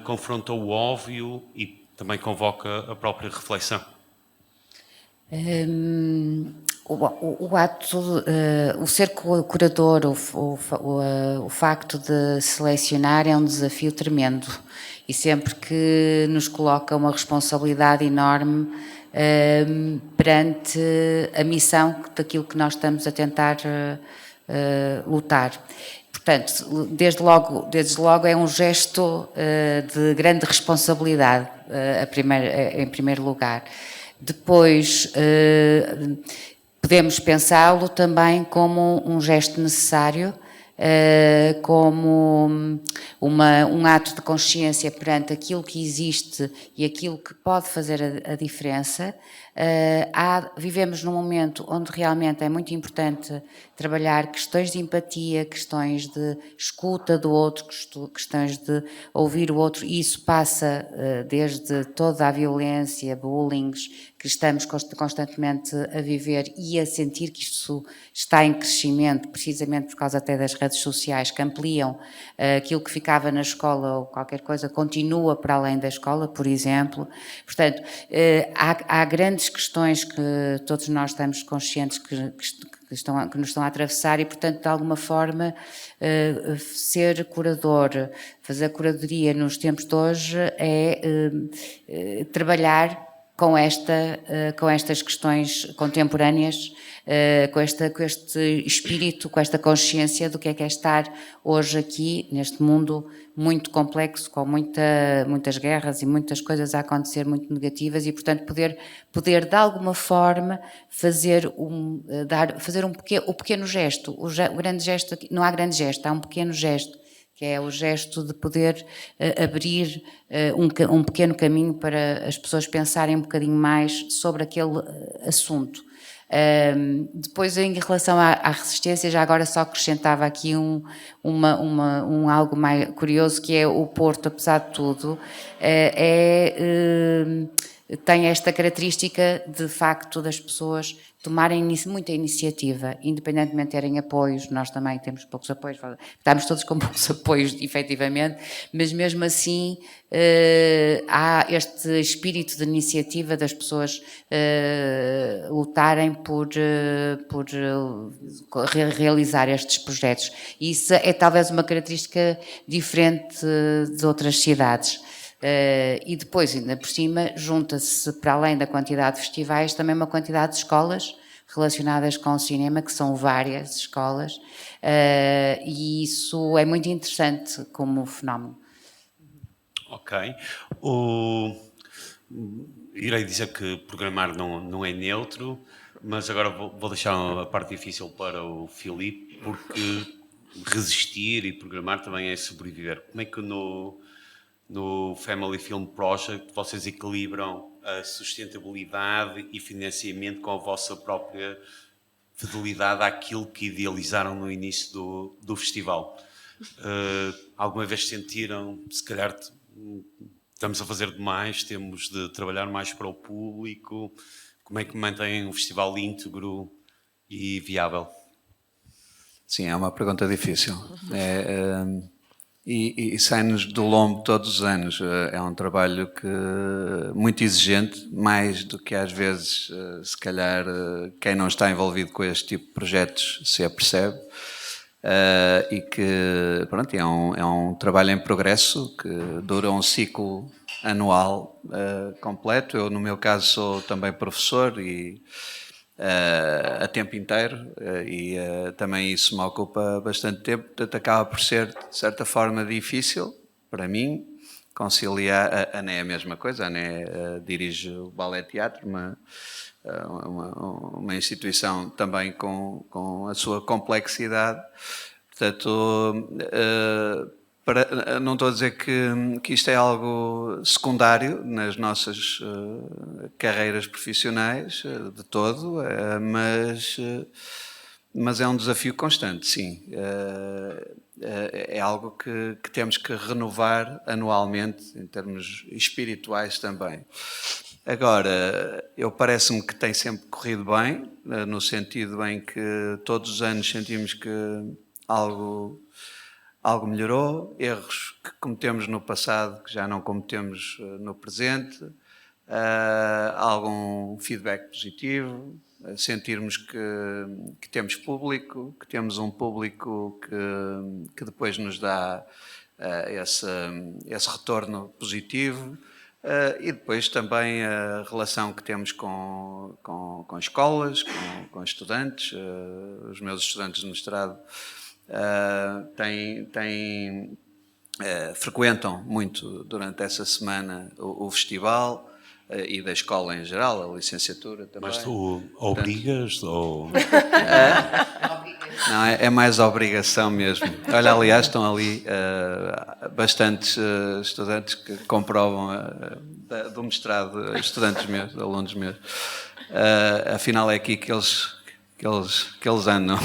confronta o óbvio e também convoca a própria reflexão? O ato, o ser curador, o facto de selecionar é um desafio tremendo e sempre que nos coloca uma responsabilidade enorme perante a missão daquilo que nós estamos a tentar lutar. Portanto, desde logo é um gesto de grande responsabilidade, em primeiro lugar. Depois, podemos pensá-lo também como um gesto necessário, como um ato de consciência perante aquilo que existe e aquilo que pode fazer a diferença. Vivemos num momento onde realmente é muito importante trabalhar questões de empatia, questões de escuta do outro, questões de ouvir o outro, e isso passa desde toda a violência, bullying, que estamos constantemente a viver e a sentir que isto está em crescimento, precisamente por causa até das redes sociais, que ampliam aquilo que ficava na escola ou qualquer coisa, continua para além da escola, por exemplo. Portanto, há grandes questões que todos nós estamos conscientes que nos estão a atravessar e, portanto, de alguma forma, ser curador, fazer a curadoria nos tempos de hoje é trabalhar com estas questões contemporâneas, com este espírito, com esta consciência do que é estar hoje aqui, neste mundo muito complexo, com muitas guerras e muitas coisas a acontecer muito negativas e, portanto, poder de alguma forma fazer o pequeno gesto, o grande gesto, não há grande gesto, há um pequeno gesto, que é o gesto de poder abrir um pequeno caminho para as pessoas pensarem um bocadinho mais sobre aquele assunto. Depois, em relação à resistência, já agora só acrescentava aqui algo mais curioso, que é o Porto, apesar de tudo, tem esta característica de facto das pessoas tomarem muita iniciativa, independentemente de terem apoios. Nós também temos poucos apoios, estamos todos com poucos apoios, efetivamente, mas mesmo assim há este espírito de iniciativa das pessoas lutarem por realizar estes projetos. E isso é talvez uma característica diferente de outras cidades. E depois, ainda por cima, junta-se, para além da quantidade de festivais, também uma quantidade de escolas relacionadas com o cinema, que são várias escolas, e isso é muito interessante como fenómeno. Ok. Irei dizer que programar não é neutro, mas agora vou deixar a parte difícil para o Filipe, porque resistir e programar também é sobreviver. Como é que no Family Film Project vocês equilibram a sustentabilidade e financiamento com a vossa própria fidelidade àquilo que idealizaram no início do festival? Alguma vez sentiram, se calhar estamos a fazer demais, temos de trabalhar mais para o público? Como é que mantêm o festival íntegro e viável? Sim, é uma pergunta difícil. E sai-nos do lombo todos os anos. É um trabalho muito exigente, mais do que às vezes, se calhar, quem não está envolvido com este tipo de projetos se apercebe. E que, pronto, é um trabalho em progresso que dura um ciclo anual completo. Eu, no meu caso, sou também professor e a tempo inteiro e também isso me ocupa bastante tempo, portanto acaba por ser de certa forma difícil para mim conciliar. A Ané é a mesma coisa, a Ané dirige o Ballet Teatro, uma instituição também com a sua complexidade, portanto não estou a dizer que isto é algo secundário nas nossas carreiras profissionais, de todo, mas é um desafio constante, sim. É algo que temos que renovar anualmente, em termos espirituais também. Agora, parece-me que tem sempre corrido bem, no sentido em que todos os anos sentimos que algo melhorou, erros que cometemos no passado que já não cometemos no presente, algum feedback positivo, sentirmos que temos público, que temos um público que depois nos dá esse retorno positivo, e depois também a relação que temos com escolas, com estudantes. Os meus estudantes de mestrado frequentam muito durante essa semana o festival e da escola em geral, a licenciatura também. Mas tu obrigas ou... Não, é mais obrigação mesmo. Olha, aliás, estão ali bastantes estudantes que comprovam do mestrado, estudantes meus, alunos meus. Afinal é aqui que eles andam.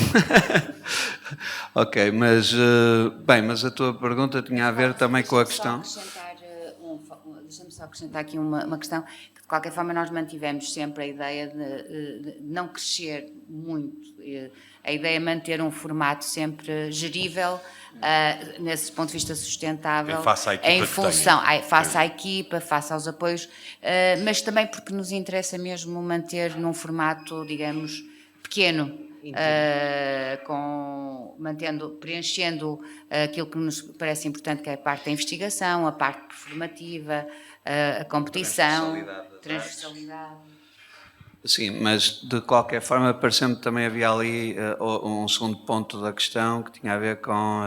Ok, mas mas a tua pergunta tinha a ver também com a questão... Deixa-me só acrescentar aqui uma questão, que de qualquer forma nós mantivemos sempre a ideia de não crescer muito, a ideia é manter um formato sempre gerível, nesse ponto de vista sustentável, face à equipa em função, face à equipa, face aos apoios, mas também porque nos interessa mesmo manter num formato, digamos, pequeno, preenchendo aquilo que nos parece importante, que é a parte da investigação, a parte performativa, a competição, transversalidade. Sim, mas de qualquer forma pareceu-me também havia ali um segundo ponto da questão que tinha a ver com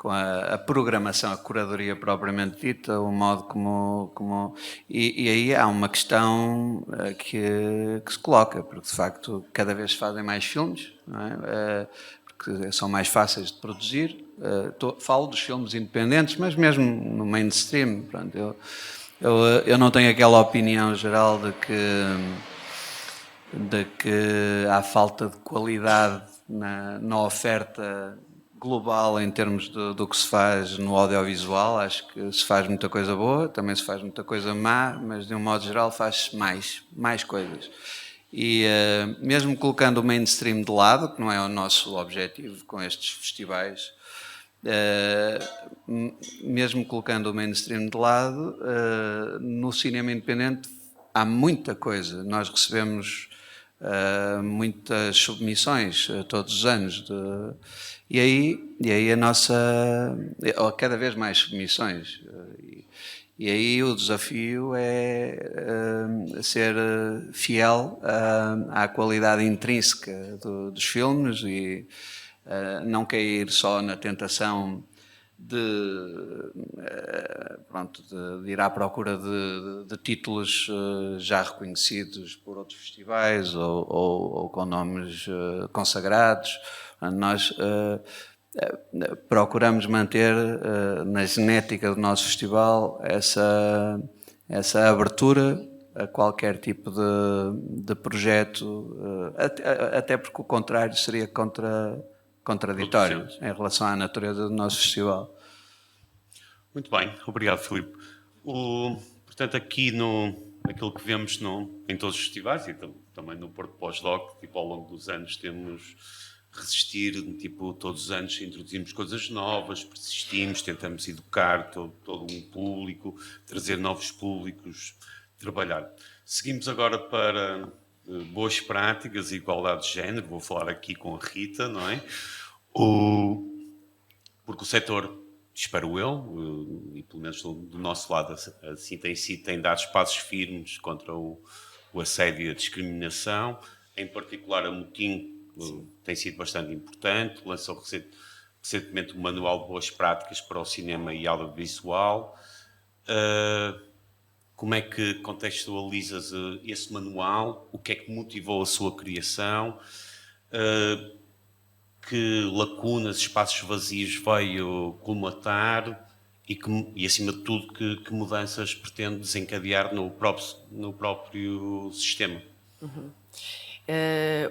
a programação, a curadoria propriamente dita, o modo como e aí há uma questão que se coloca, porque de facto cada vez se fazem mais filmes, não é? Porque são mais fáceis de produzir. Falo dos filmes independentes, mas mesmo no mainstream, pronto, eu não tenho aquela opinião geral de que há falta de qualidade na oferta global em termos do que se faz no audiovisual. Acho que se faz muita coisa boa, também se faz muita coisa má, mas de um modo geral faz-se mais coisas. E mesmo colocando o mainstream de lado, que não é o nosso objetivo com estes festivais, mesmo colocando o mainstream de lado, no cinema independente há muita coisa. Nós recebemos muitas submissões todos os anos e aí a nossa, cada vez mais submissões, e aí o desafio é ser fiel à qualidade intrínseca dos filmes e não cair só na tentação de ir à procura de títulos já reconhecidos por outros festivais ou com nomes consagrados. Nós procuramos manter na genética do nosso festival essa abertura a qualquer tipo de projeto, até porque o contrário seria contraditório em relação à natureza do nosso festival. Muito bem, obrigado, Filipe. Portanto, aqui aquilo que vemos em todos os festivais e também no Porto Pós-Doc, ao longo dos anos temos resistir, todos os anos introduzimos coisas novas, persistimos, tentamos educar todo um público, trazer novos públicos, trabalhar. Seguimos agora para boas práticas e igualdade de género. Vou falar aqui com a Rita, não é? Porque o setor, espero eu, e pelo menos do nosso lado, assim tem dado passos firmes contra o assédio e a discriminação, em particular a Mutim. Tem sido bastante importante, lançou recentemente um manual de boas práticas para o cinema e audiovisual. Como é que contextualizas esse manual? O que é que motivou a sua criação? Que lacunas, espaços vazios veio colmatar? E acima de tudo, que mudanças pretende desencadear no próprio sistema?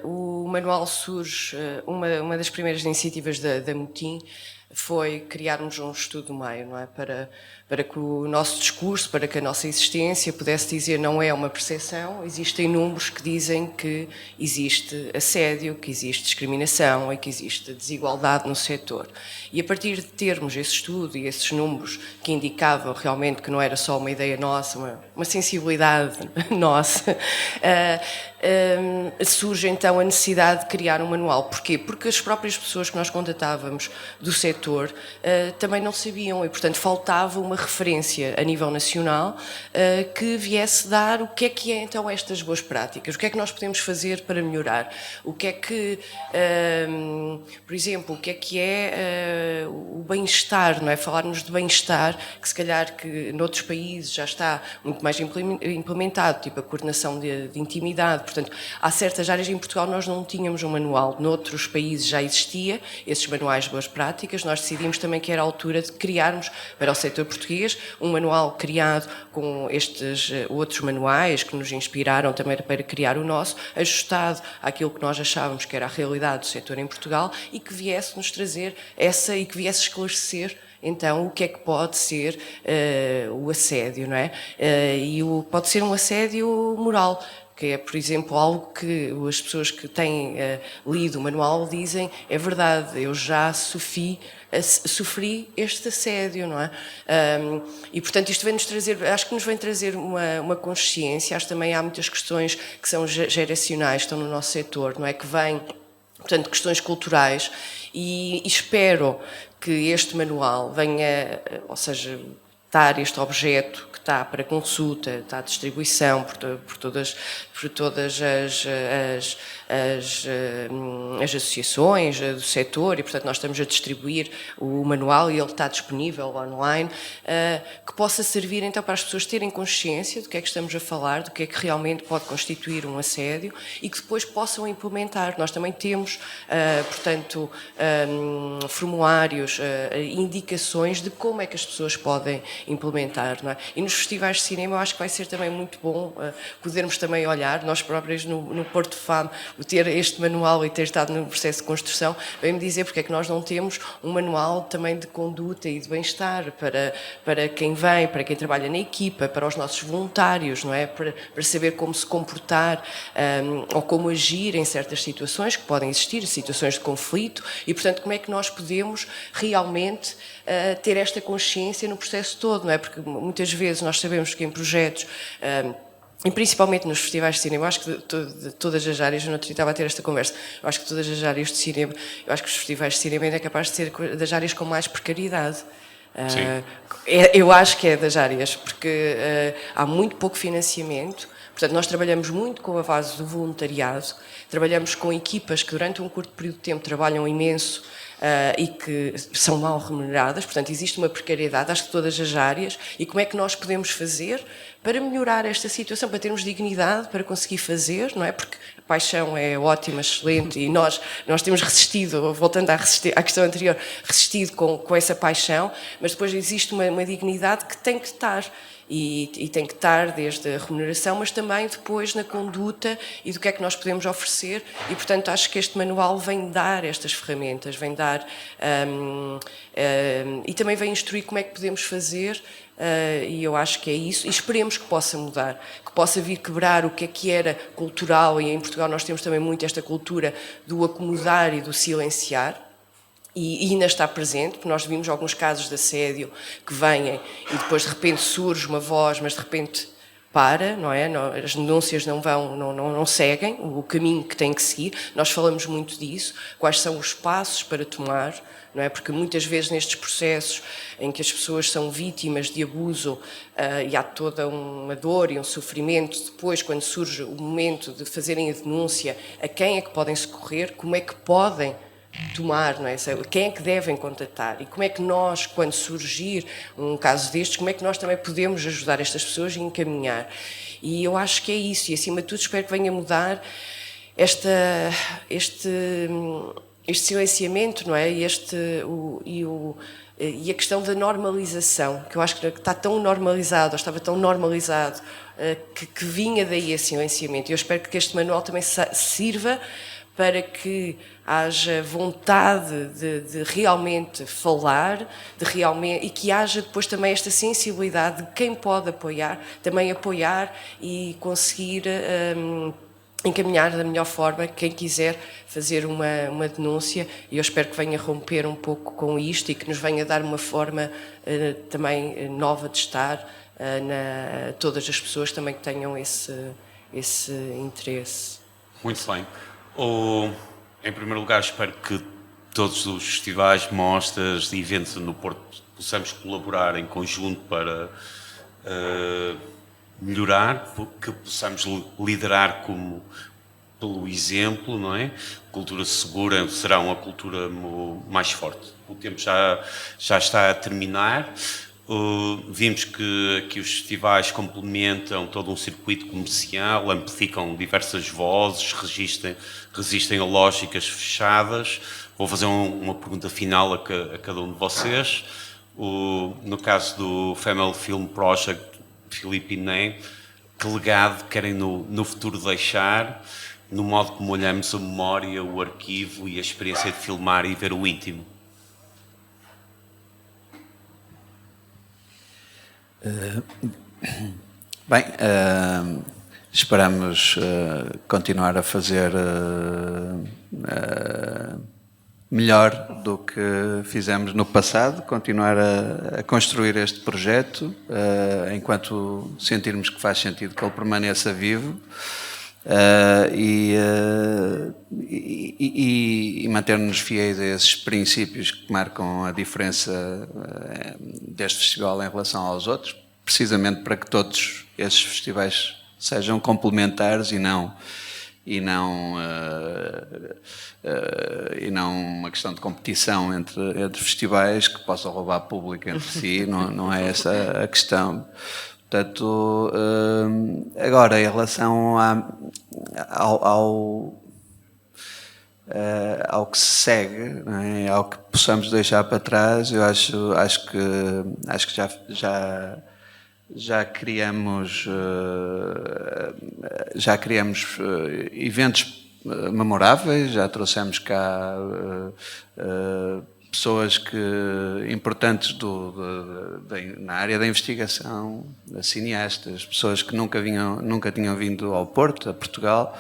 O manual surge, uma das primeiras iniciativas da Mutim foi criarmos um estudo do meio, não é? Para que o nosso discurso, para que a nossa existência pudesse dizer não é uma percepção, existem números que dizem que existe assédio, que existe discriminação e que existe desigualdade no setor. E a partir de termos esse estudo e esses números que indicavam realmente que não era só uma ideia nossa, uma sensibilidade nossa, surge então a necessidade de criar um manual. Porquê? Porque as próprias pessoas que nós contatávamos do setor setor também não sabiam e, portanto, faltava uma referência a nível nacional que viesse dar o que é então estas boas práticas, o que é que nós podemos fazer para melhorar, o que é que, por exemplo, o que é o bem-estar, não é? Falarmos de bem-estar, que se calhar que noutros países já está muito mais implementado, tipo a coordenação de intimidade, portanto, há certas áreas em Portugal nós não tínhamos um manual, noutros países já existia esses manuais de boas práticas, nós decidimos também que era a altura de criarmos para o setor português um manual criado com estes outros manuais que nos inspiraram também para criar o nosso, ajustado àquilo que nós achávamos que era a realidade do setor em Portugal e que viesse nos trazer essa e que viesse esclarecer então o que é que pode ser o assédio, não é? Pode ser um assédio moral, que é, por exemplo, algo que as pessoas que têm lido o manual dizem, é verdade, eu já sofri este assédio, não é? E, portanto, isto vem-nos trazer, acho que nos vem trazer uma consciência, acho que também há muitas questões que são geracionais, estão no nosso setor, não é? Que vêm, portanto, questões culturais e espero que este manual venha, ou seja, dar este objeto que está para consulta, está à distribuição por todas as associações do setor e, portanto, nós estamos a distribuir o manual e ele está disponível online, que possa servir então para as pessoas terem consciência do que é que estamos a falar, do que é que realmente pode constituir um assédio e que depois possam implementar. Nós também temos, portanto, formulários, indicações de como é que as pessoas podem implementar, não é? E nos festivais de cinema eu acho que vai ser também muito bom podermos também olhar, nós próprios no Porto FAM, o ter este manual e ter estado no processo de construção, vem-me dizer porque é que nós não temos um manual também de conduta e de bem-estar para quem vem, para quem trabalha na equipa, para os nossos voluntários, não é? Para saber como se comportar ou como agir em certas situações que podem existir, situações de conflito, e, portanto, como é que nós podemos realmente ter esta consciência no processo todo, não é? Porque muitas vezes nós sabemos que em projetos e principalmente nos festivais de cinema, eu acho que de todas as áreas, eu não estava a ter esta conversa, eu acho que todas as áreas de cinema, eu acho que os festivais de cinema ainda é capaz de ser das áreas com mais precariedade. Eu acho que é das áreas, porque há muito pouco financiamento, portanto nós trabalhamos muito com a base do voluntariado, trabalhamos com equipas que durante um curto período de tempo trabalham imenso, e que são mal remuneradas, portanto existe uma precariedade, acho que todas as áreas, e como é que nós podemos fazer para melhorar esta situação, para termos dignidade, para conseguir fazer, não é? Porque a paixão é ótima, excelente, e nós temos resistido, voltando à questão anterior, resistido com essa paixão, mas depois existe uma dignidade que tem que estar. E tem que estar desde a remuneração, mas também depois na conduta e do que é que nós podemos oferecer e, portanto, acho que este manual vem dar estas ferramentas, vem dar e também vem instruir como é que podemos fazer e eu acho que é isso e esperemos que possa mudar, que possa vir quebrar o que era cultural e em Portugal nós temos também muito esta cultura do acomodar e do silenciar. E ainda está presente, porque nós vimos alguns casos de assédio que vêm e depois de repente surge uma voz, mas de repente para, não é? As denúncias não seguem o caminho que têm que seguir. Nós falamos muito disso, quais são os passos para tomar, não é? Porque muitas vezes nestes processos em que as pessoas são vítimas de abuso e há toda uma dor e um sofrimento, depois quando surge o momento de fazerem a denúncia, a quem é que podem socorrer, como é que podem tomar, não é? Quem é que devem contatar e como é que nós, quando surgir um caso destes, como é que nós também podemos ajudar estas pessoas e encaminhar. E eu acho que é isso, e acima de tudo espero que venha mudar este silenciamento, não é? E a questão da normalização, que eu acho que está tão normalizado, ou estava tão normalizado, que vinha daí esse silenciamento. E eu espero que este manual também sirva para que haja vontade de realmente falar, e que haja depois também esta sensibilidade de quem pode apoiar, também apoiar e conseguir encaminhar da melhor forma quem quiser fazer uma denúncia, e eu espero que venha romper um pouco com isto e que nos venha dar uma forma também nova de estar todas as pessoas também que tenham esse interesse. Muito bem. Em primeiro lugar, espero que todos os festivais, mostras e eventos no Porto possamos colaborar em conjunto para melhorar, que possamos liderar pelo exemplo, não é? Cultura segura será uma cultura mais forte. O tempo já está a terminar. Vimos que aqui os festivais complementam todo um circuito comercial, amplificam diversas vozes, resistem a lógicas fechadas. Vou fazer uma pergunta final a cada um de vocês. No caso do Family Film Project, Filipe e Né, que legado querem no futuro deixar, no modo como olhamos a memória, o arquivo e a experiência de filmar e ver o íntimo? Bem, esperamos continuar a fazer melhor do que fizemos no passado, continuar a construir este projeto, enquanto sentirmos que faz sentido que ele permaneça vivo, e manter-nos fiéis a esses princípios que marcam a diferença deste festival em relação aos outros, precisamente para que todos esses festivais sejam complementares e não uma questão de competição entre festivais que possam roubar público entre si, não é essa a questão. Portanto, agora, em relação ao que se segue, não é? Ao que possamos deixar para trás, eu acho que já criamos eventos memoráveis, já trouxemos cá pessoas importantes na área da investigação, cineastas, pessoas que nunca tinham vindo ao Porto, a Portugal.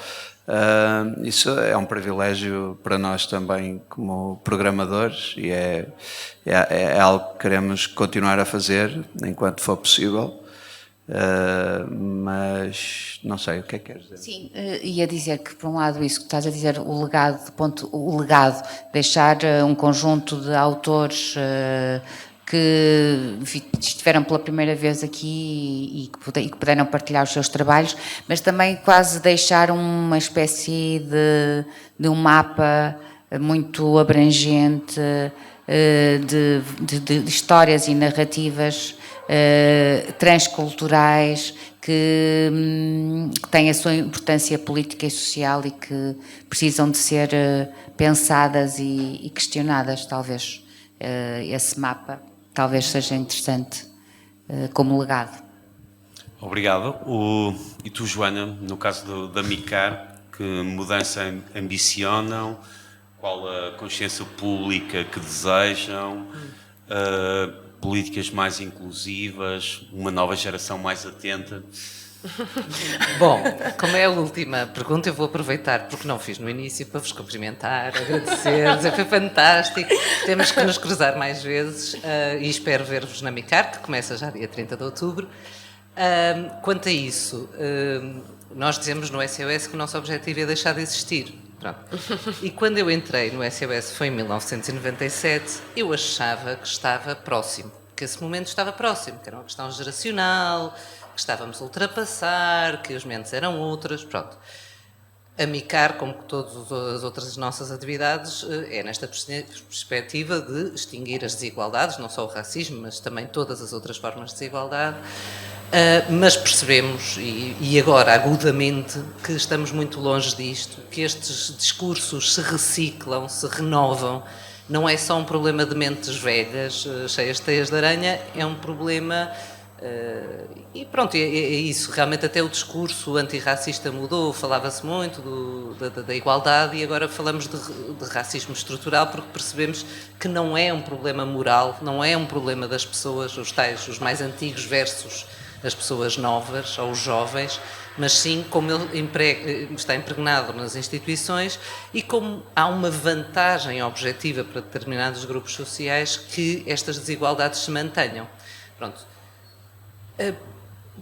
Isso é um privilégio para nós também como programadores e é algo que queremos continuar a fazer enquanto for possível. Mas não sei, o que é que queres dizer? Sim, ia dizer que, por um lado, isso que estás a dizer, o legado, deixar um conjunto de autores que estiveram pela primeira vez aqui e que puderam partilhar os seus trabalhos, mas também quase deixar uma espécie de um mapa muito abrangente de histórias e narrativas transculturais que têm a sua importância política e social e que precisam de ser pensadas e questionadas, talvez. Esse mapa talvez seja interessante como legado. Obrigado. E tu, Joana, no caso da MICAR, que mudança ambicionam? Qual a consciência pública que desejam? Políticas mais inclusivas? Uma nova geração mais atenta? Bom, como é a última pergunta, eu vou aproveitar, porque não fiz no início, para vos cumprimentar, agradecer, dizer que foi fantástico. Temos que nos cruzar mais vezes e espero ver-vos na MICAR, que começa já dia 30 de outubro. Quanto a isso, nós dizemos no SOS que o nosso objetivo é deixar de existir. Pronto. E quando eu entrei no SOS, foi em 1997, eu achava que estava próximo, que esse momento estava próximo, que era uma questão geracional, que estávamos a ultrapassar, que as mentes eram outras, pronto. A MICAR, como todas as outras nossas atividades, é nesta perspectiva de extinguir as desigualdades, não só o racismo, mas também todas as outras formas de desigualdade. Mas percebemos, e agora agudamente, que estamos muito longe disto, que estes discursos se reciclam, se renovam. Não é só um problema de mentes velhas, cheias de teias de aranha, é um problema... e pronto, é isso. Realmente até o discurso antirracista mudou, falava-se muito da igualdade e agora falamos de racismo estrutural porque percebemos que não é um problema moral, não é um problema das pessoas, os mais antigos versus as pessoas novas ou os jovens, mas sim como ele está impregnado nas instituições e como há uma vantagem objetiva para determinados grupos sociais que estas desigualdades se mantenham. Pronto.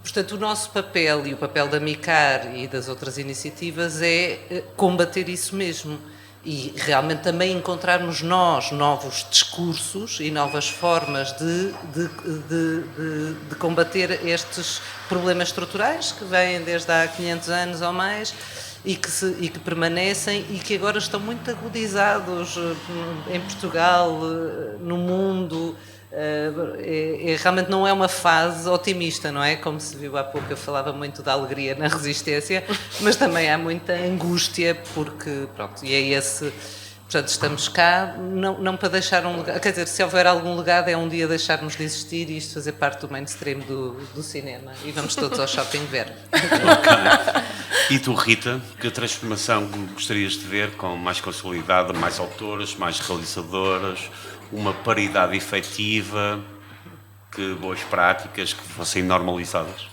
Portanto, o nosso papel e o papel da MICAR e das outras iniciativas é combater isso mesmo. e realmente também encontrarmos nós novos discursos e novas formas de combater estes problemas estruturais que vêm desde há 500 anos ou mais e que permanecem e que agora estão muito agudizados em Portugal, no mundo. Realmente não é uma fase otimista, não é? Como se viu há pouco, eu falava muito da alegria na resistência, mas também há muita angústia, porque, pronto, e é esse... Portanto, estamos cá, não para deixar um legado, quer dizer, se houver algum legado é um dia deixarmos de existir e isto fazer parte do mainstream do cinema e vamos todos ao shopping ver. Okay. E tu, Rita, que transformação gostarias de ver com mais consolidada, mais autoras, mais realizadoras, uma paridade efetiva, que boas práticas que fossem normalizadas?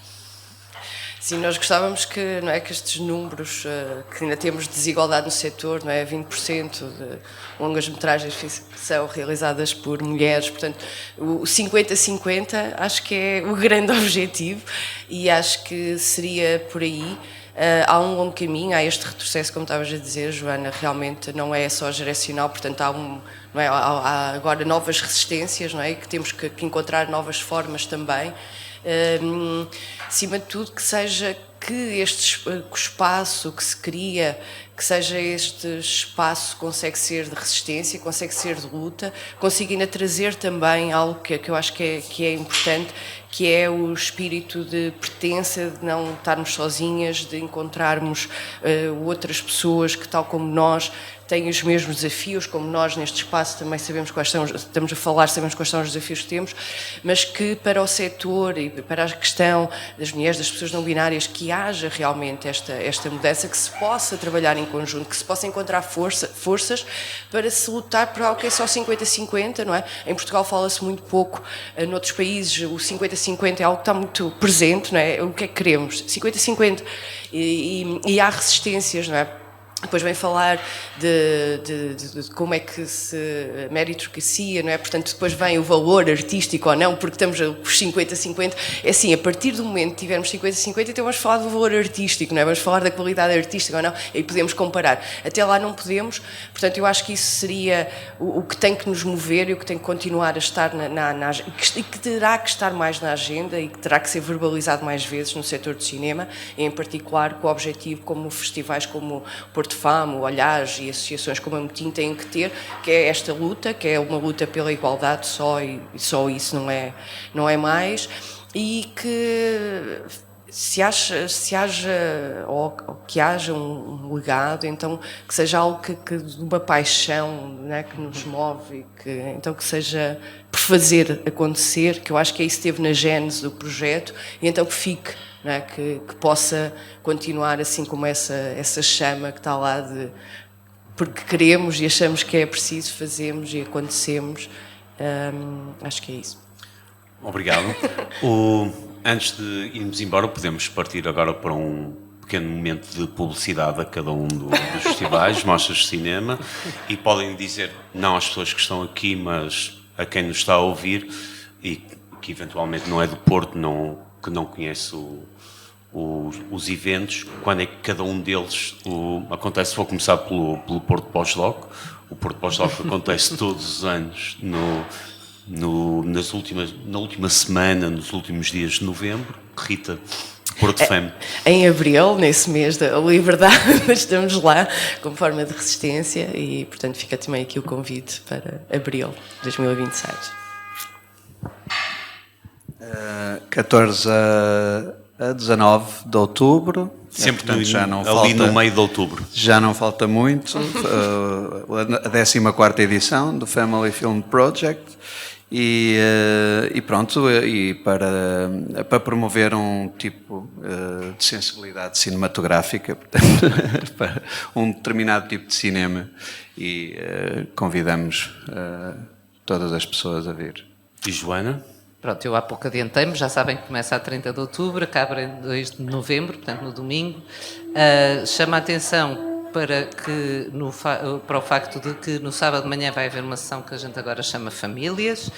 Sim, nós gostávamos que, não é, que estes números, que ainda temos de desigualdade no setor, não é, 20% de longas-metragens de ficção realizadas por mulheres, portanto, o 50-50 acho que é o grande objetivo e acho que seria por aí. Há um longo caminho, há este retrocesso, como estavas a dizer, Joana, realmente não é só geracional, portanto há agora novas resistências, não é, que temos que encontrar novas formas também. Acima de tudo que seja que este espaço que se cria, que seja este espaço consegue ser de resistência, consegue ser de luta, consiga ainda trazer também algo que eu acho que é importante, que é o espírito de pertença, de não estarmos sozinhas, de encontrarmos outras pessoas que, tal como nós, têm os mesmos desafios, como nós neste espaço também sabemos quais são, estamos a falar, sabemos quais são os desafios que temos, mas que para o setor e para a questão das mulheres, das pessoas não binárias, que haja realmente esta mudança, que se possa trabalhar em conjunto, que se possa encontrar forças para se lutar por algo que é só 50-50, não é? Em Portugal fala-se muito pouco, noutros países o 50-50 é algo que está muito presente, não é? O que é que queremos? 50-50 e há resistências, não é? Depois vem falar de como é que se... meritocracia, não é? Portanto, depois vem o valor artístico ou não, porque estamos os 50-50. É assim, a partir do momento que tivermos 50-50, então vamos falar do valor artístico, não é? Vamos falar da qualidade artística ou não, e podemos comparar. Até lá não podemos, portanto, eu acho que isso seria o que tem que nos mover e o que tem que continuar a estar e que terá que estar mais na agenda e que terá que ser verbalizado mais vezes no setor do cinema, em particular com o objetivo como festivais como o Porto Fama, o Olhares e associações como a Motim têm que ter, que é esta luta, que é uma luta pela igualdade só, e só isso não é mais, e que se haja ou que haja um legado, então que seja algo que uma paixão, né, que nos move e então que seja por fazer acontecer, que eu acho que é isso que esteve na gênese do projeto, e então que fique, não é? Que possa continuar assim como essa chama que está lá porque queremos e achamos que é preciso, fazemos e acontecemos. Acho que é isso. Obrigado. Antes de irmos embora, podemos partir agora para um pequeno momento de publicidade a cada um dos festivais, mostras de cinema, e podem dizer, não às pessoas que estão aqui, mas a quem nos está a ouvir e que eventualmente não é do Porto, que não conhece os eventos, quando é que cada um deles acontece. Vou começar pelo Porto Pós-Doc. O Porto Pós-Doc acontece todos os anos na última semana, nos últimos dias de novembro. Rita, Porto Femme. Em abril, nesse mês da liberdade, estamos lá como forma de resistência e, portanto, fica também aqui o convite para abril de 2027. 14 a 19 de outubro. Sempre portanto, já não ali falta, no meio de outubro. Já não falta muito. A 14ª edição do Family Film Project. E pronto, e para promover um tipo de sensibilidade cinematográfica, portanto, para um determinado tipo de cinema, e convidamos todas as pessoas a vir. E Joana? Pronto, eu há pouco adiantei-me, já sabem que começa a 30 de outubro, acaba em 2 de novembro, portanto no domingo. Chama a atenção para o facto de que no sábado de manhã vai haver uma sessão que a gente agora chama Famílias,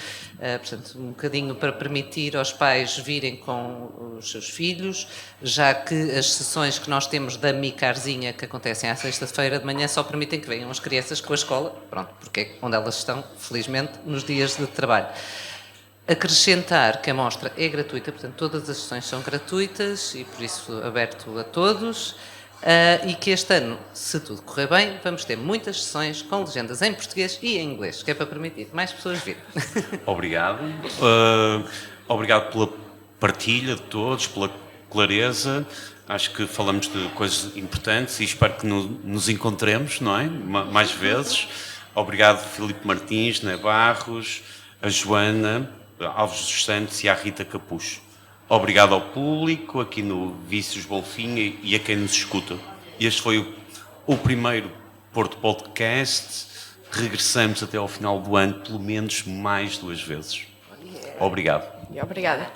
portanto, um bocadinho para permitir aos pais virem com os seus filhos, já que as sessões que nós temos da Micarzinha, que acontecem à sexta-feira de manhã, só permitem que venham as crianças com a escola, pronto, porque é onde elas estão, felizmente, nos dias de trabalho. Acrescentar que a mostra é gratuita, portanto, todas as sessões são gratuitas e, por isso, aberto a todos. E que este ano, se tudo correr bem, vamos ter muitas sessões com legendas em português e em inglês, que é para permitir mais pessoas virem. Obrigado. Obrigado pela partilha de todos, pela clareza. Acho que falamos de coisas importantes e espero que nos encontremos, não é? Mais vezes. Obrigado, Filipe Martins, Né Barros, a Joana Alves dos Santos e à Rita Capucho. Obrigado ao público, aqui no Vícios Bolfinha e a quem nos escuta. Este foi o primeiro Porto Podcast. Regressamos até ao final do ano, pelo menos mais 2 vezes. Obrigado. Obrigada.